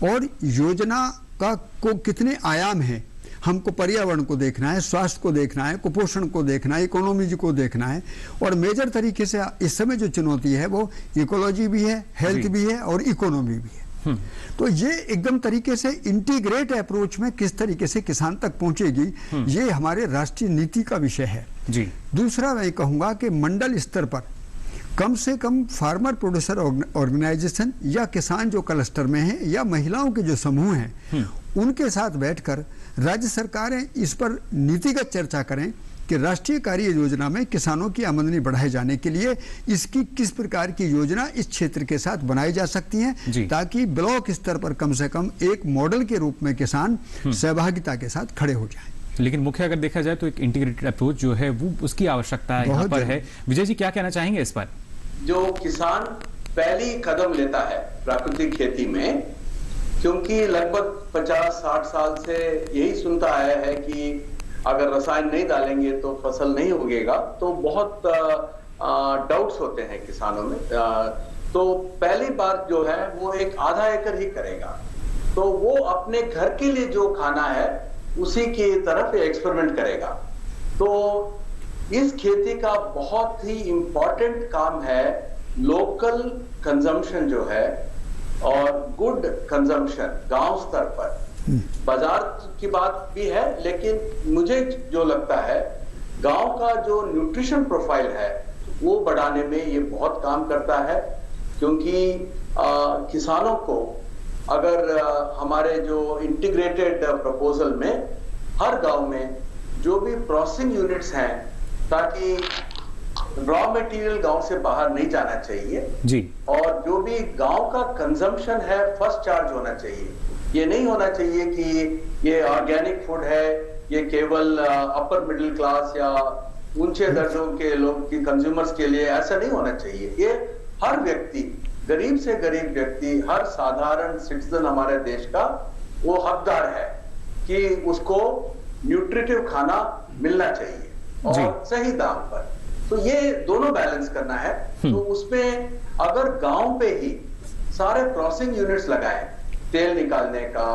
और योजना का को कितने आयाम हैं, हमको पर्यावरण को देखना है, स्वास्थ्य को देखना है, कुपोषण को देखना है, इकोनॉमी को देखना है और मेजर तरीके से इस समय जो चुनौती है वो इकोलॉजी भी है, हेल्थ भी है और इकोनॉमी भी है। तो ये एकदम तरीके से इंटीग्रेट अप्रोच में किस तरीके से किसान तक पहुंचेगी, ये हमारे राष्ट्रीय नीति का विषय है जी। दूसरा मैं कहूंगा कि मंडल स्तर पर कम से कम फार्मर प्रोड्यूसर ऑर्गेनाइजेशन या किसान जो क्लस्टर में हैं या महिलाओं के जो समूह हैं उनके साथ बैठकर राज्य सरकारें इस पर नीतिगत चर्चा करें कि राष्ट्रीय कार्य योजना में किसानों की आमदनी बढ़ाए जाने के लिए इसकी किस प्रकार की योजना इस क्षेत्र के साथ बनाई जा सकती है ताकि ब्लॉक स्तर पर कम से कम एक मॉडल के रूप में किसान सहभागिता के साथ खड़े हो जाएं। लेकिन मुख्य अगर देखा जाए तो एक इंटीग्रेटेड अप्रोच जो है वो उसकी आवश्यकता यहाँ पर है। विजय जी क्या कहना चाहेंगे इस पर? जो किसान पहली कदम लेता है प्राकृतिक खेती में, क्योंकि लगभग 50-60 साल से यही सुनता आया है कि अगर रसायन नहीं डालेंगे तो फसल नहीं उगेगा, तो बहुत डाउट्स होते हैं किसानों में। तो पहली बार जो है वो एक आधा एकड़ ही करेगा, तो वो अपने घर के लिए जो खाना है उसी की तरफ एक्सपेरिमेंट करेगा। तो इस खेती का बहुत ही इंपॉर्टेंट काम है लोकल कंजम्पशन जो है और गुड कंजम्पशन गांव स्तर पर। बाजार की बात भी है, लेकिन मुझे जो लगता है गांव का जो न्यूट्रिशन प्रोफाइल है वो बढ़ाने में ये बहुत काम करता है, क्योंकि किसानों को अगर हमारे जो इंटीग्रेटेड प्रपोजल में हर गांव में जो भी प्रोसेसिंग यूनिट्स हैं, ताकि रॉ मटेरियल गांव से बाहर नहीं जाना चाहिए जी, और जो भी गांव का कंजम्पशन है फर्स्ट चार्ज होना चाहिए। ये नहीं होना चाहिए कि ये ऑर्गेनिक फूड है, ये केवल अपर मिडिल क्लास या ऊंचे दर्जों के लोग की कंज्यूमर्स के लिए, ऐसा नहीं होना चाहिए। ये हर व्यक्ति, गरीब से गरीब व्यक्ति, हर साधारण सिटीजन हमारे देश का वो हकदार है कि उसको न्यूट्रिटिव खाना मिलना चाहिए और सही दाम पर। तो ये दोनों बैलेंस करना है। तो उसमें अगर गांव पे ही सारे प्रोसेसिंग यूनिट्स लगाएं, तेल निकालने का,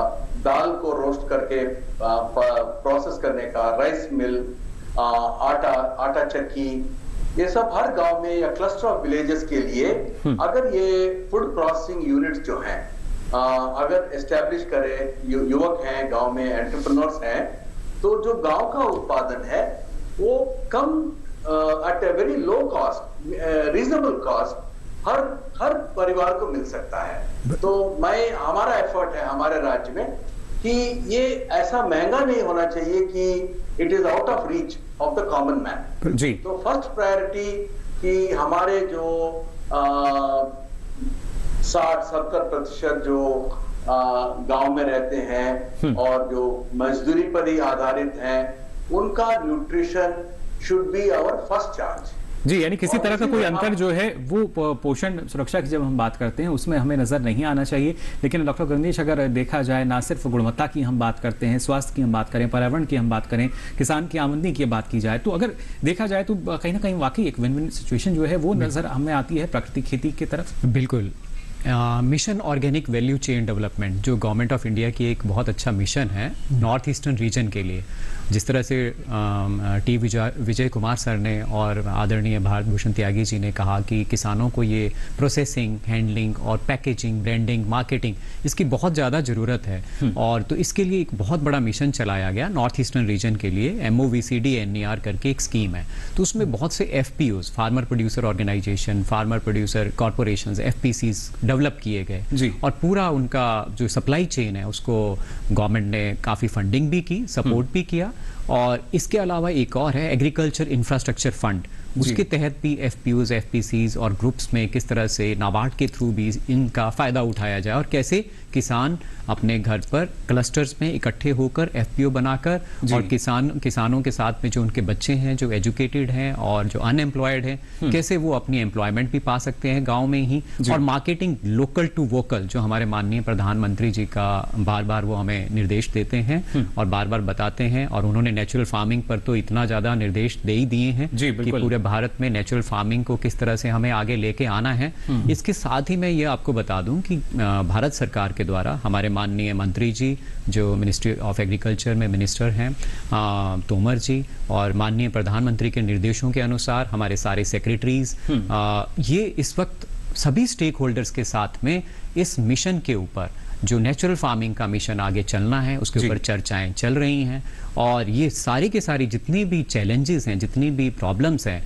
दाल को रोस्ट करके प्रोसेस करने का, राइस मिल, आटा चक्की, ये सब हर गांव में या क्लस्टर ऑफ विलेजेस के लिए अगर ये फूड प्रोसेसिंग यूनिट्स जो हैं अगर एस्टेब्लिश करे, युवक हैं गांव में, एंटरप्रेन्योर्स हैं, तो जो गांव का उत्पादन है वो come at a very low cost, reasonable cost हर परिवार को मिल सकता है। तो हमारा एफर्ट है हमारे राज्य में कि ये ऐसा महंगा नहीं होना चाहिए कि it is out of reach of the common man जी। तो फर्स्ट प्रायोरिटी कि हमारे जो 60-70% जो गांव में रहते हैं और जो मजदूरी पर ही आधारित हैं, उनका nutrition should be our first charge. जी, यानी किसी तरह का कोई अंतर जो है वो पोषण सुरक्षा की जब हम बात करते हैं उसमें हमें नजर नहीं आना चाहिए। लेकिन डॉक्टर गगनेश, अगर देखा जाए ना सिर्फ गुणवत्ता की हम बात करते हैं, स्वास्थ्य की हम बात करें, पर्यावरण की हम बात करें, किसान की आमदनी की बात की जाए, तो अगर देखा जाए तो कहीं ना कहीं वाकई एक विन विन सिचुएशन जो है वो नजर हमें आती है प्राकृतिक खेती की तरफ। बिल्कुल। Mission organic value chain development जो गवर्नमेंट ऑफ इंडिया की एक बहुत अच्छा मिशन है नॉर्थ ईस्टर्न रीजन के लिए, जिस तरह से टी विजय कुमार सर ने और आदरणीय भारत भूषण त्यागी जी ने कहा कि किसानों को ये प्रोसेसिंग, हैंडलिंग और पैकेजिंग, ब्रांडिंग, मार्केटिंग इसकी बहुत ज़्यादा ज़रूरत है। और तो इसके लिए एक बहुत बड़ा मिशन चलाया गया नॉर्थ ईस्टर्न रीजन के लिए, MOVCD NER करके एक स्कीम है। तो उसमें बहुत से FPOs, farmer producer organisation, farmer producer corporations, FPCs develop किए गए और पूरा उनका जो सप्लाई चेन है उसको गवर्नमेंट ने काफ़ी फंडिंग भी की, सपोर्ट भी किया। और इसके अलावा एक और है एग्रीकल्चर इंफ्रास्ट्रक्चर फंड, उसके तहत भी FPOs, FPCs और ग्रुप्स में किस तरह से नाबार्ड के थ्रू भी इनका फ़ायदा उठाया जाए और कैसे किसान अपने घर पर क्लस्टर्स में इकट्ठे होकर FPO बनाकर और किसानों के साथ में जो उनके बच्चे हैं जो एजुकेटेड हैं और जो अनएम्प्लॉयड हैं कैसे वो अपनी एम्प्लॉयमेंट भी पा सकते हैं गांव में ही। और मार्केटिंग लोकल टू वोकल जो हमारे माननीय प्रधानमंत्री जी का बार बार वो हमें निर्देश देते हैं और बार बार बताते हैं, और उन्होंने नेचुरल फार्मिंग पर तो इतना ज़्यादा निर्देश दे ही दिए हैं कि पूरे भारत में नेचुरल फार्मिंग को किस तरह से हमें आगे लेके आना है। इसके साथ ही मैं ये आपको बता दूं कि भारत सरकार के द्वारा हमारे माननीय मंत्री जी जो मिनिस्ट्री ऑफ एग्रीकल्चर में मिनिस्टर हैं तोमर जी, और माननीय प्रधानमंत्री के निर्देशों के अनुसार हमारे सारे सेक्रेटरीज ये इस वक्त सभी स्टेक होल्डर्स के साथ में इस मिशन के ऊपर जो नेचुरल फार्मिंग का मिशन आगे चलना है उसके ऊपर चर्चाएं चल रही हैं। और ये सारी के सारी जितनी भी चैलेंजेस हैं, जितनी भी प्रॉब्लम्स हैं,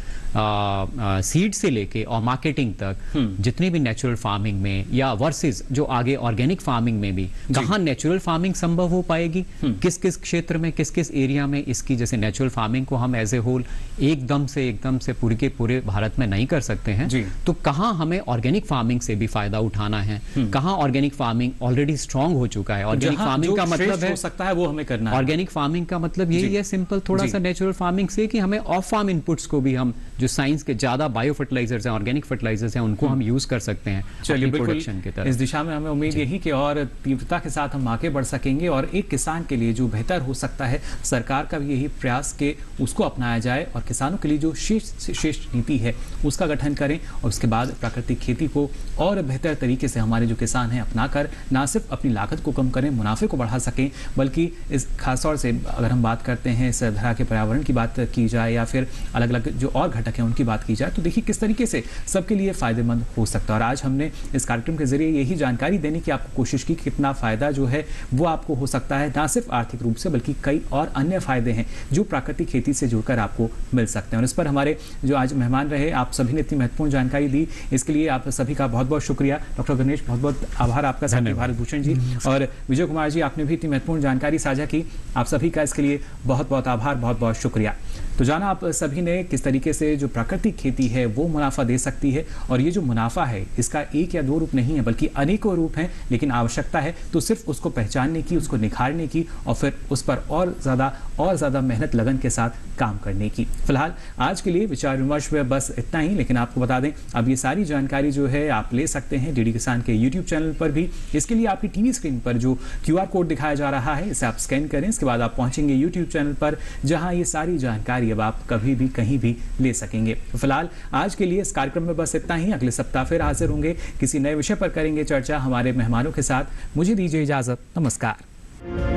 सीड से लेके और मार्केटिंग तक, जितनी भी नेचुरल फार्मिंग में या वर्सेस जो आगे ऑर्गेनिक फार्मिंग में भी कहाँ नेचुरल फार्मिंग संभव हो पाएगी, किस किस क्षेत्र में, किस किस एरिया में इसकी, जैसे नेचुरल फार्मिंग को हम एज ए होल एकदम से पूरे के पूरे भारत में नहीं कर सकते हैं, तो कहाँ हमें ऑर्गेनिक फार्मिंग से भी फायदा उठाना है, कहाँ ऑर्गेनिक फार्मिंग ऑलरेडी स्ट्रांग हो चुका है। ऑर्गेनिक फार्मिंग का मतलब है, हो सकता है वो हमें करना है। ऑर्गेनिक फार्मिंग का मतलब यही है सिंपल थोड़ा सा नेचुरल फार्मिंग से कि हमें ऑफ फार्म इनपुट्स को भी हम जो साइंस के ज्यादा बायो फर्टिलाइजर्स हैं, ऑर्गेनिक फर्टिलाइजर्स हैं, उनको हम यूज कर सकते हैं। चलिए, प्रोडक्शन की तरफ इस दिशा में हमें उम्मीद यही कि और तीव्रता के साथ हम आगे बढ़ सकेंगे और एक किसान के लिए जो बेहतर हो सकता है, सरकार का भी यही प्रयास कि उसको अपनाया जाए और किसानों के लिए जो श्रेष्ठ नीति है उसका गठन करें और उसके बाद प्राकृतिक खेती को और बेहतर तरीके से हमारे जो किसान हैं अपनाकर ना सिर्फ अपनी लागत को कम करें, मुनाफे को बढ़ा सकें, बल्कि इस खासतौर से अगर हम बात करते हैं इस धरा के पर्यावरण की बात की जाए या फिर अलग अलग जो और घटक हैं उनकी बात की जाए, तो देखिए किस तरीके से सबके लिए फायदेमंद हो सकता है। और आज हमने इस कार्यक्रम के जरिए यही जानकारी देने की आपको कोशिश की कि कितना फायदा जो है वो आपको हो सकता है, ना सिर्फ आर्थिक रूप से बल्कि कई और अन्य फायदे हैं जो प्राकृतिक खेती से जुड़कर आपको मिल सकते हैं। और इस पर हमारे जो आज मेहमान रहे, आप सभी ने इतनी महत्वपूर्ण जानकारी दी, इसके लिए आप सभी का बहुत बहुत शुक्रिया। डॉक्टर गणेश, बहुत बहुत आभार आपका, साथ ही भारत भूषण जी और विजय कुमार जी, आपने भी इतनी महत्वपूर्ण जानकारी साझा की, आप सभी का इसके लिए बहुत बहुत आभार, बहुत बहुत शुक्रिया। तो जाना आप सभी ने किस तरीके से जो प्राकृतिक खेती है वो मुनाफा दे सकती है, और ये जो मुनाफा है इसका एक या दो रूप नहीं है बल्कि अनेकों रूप हैं, लेकिन आवश्यकता है तो सिर्फ उसको पहचानने की, उसको निखारने की और फिर उस पर और ज़्यादा मेहनत लगन के साथ काम करने की। फिलहाल आज के लिए विचार विमर्श में बस इतना ही, लेकिन आपको बता दें अब ये सारी जानकारी जो है आप ले सकते हैं डीडी किसान के यूट्यूब चैनल पर भी। इसके लिए आपकी टीवी स्क्रीन पर जो QR कोड दिखाया जा रहा है इसे आप स्कैन करें, इसके बाद आप पहुंचेंगे यूट्यूब चैनल पर जहां ये सारी जानकारी अब आप कभी भी कहीं भी ले सकेंगे। फिलहाल आज के लिए इस कार्यक्रम में बस इतना ही, अगले सप्ताह फिर हाजिर होंगे, किसी नए विषय पर करेंगे चर्चा हमारे मेहमानों के साथ। मुझे दीजिए इजाजत, नमस्कार।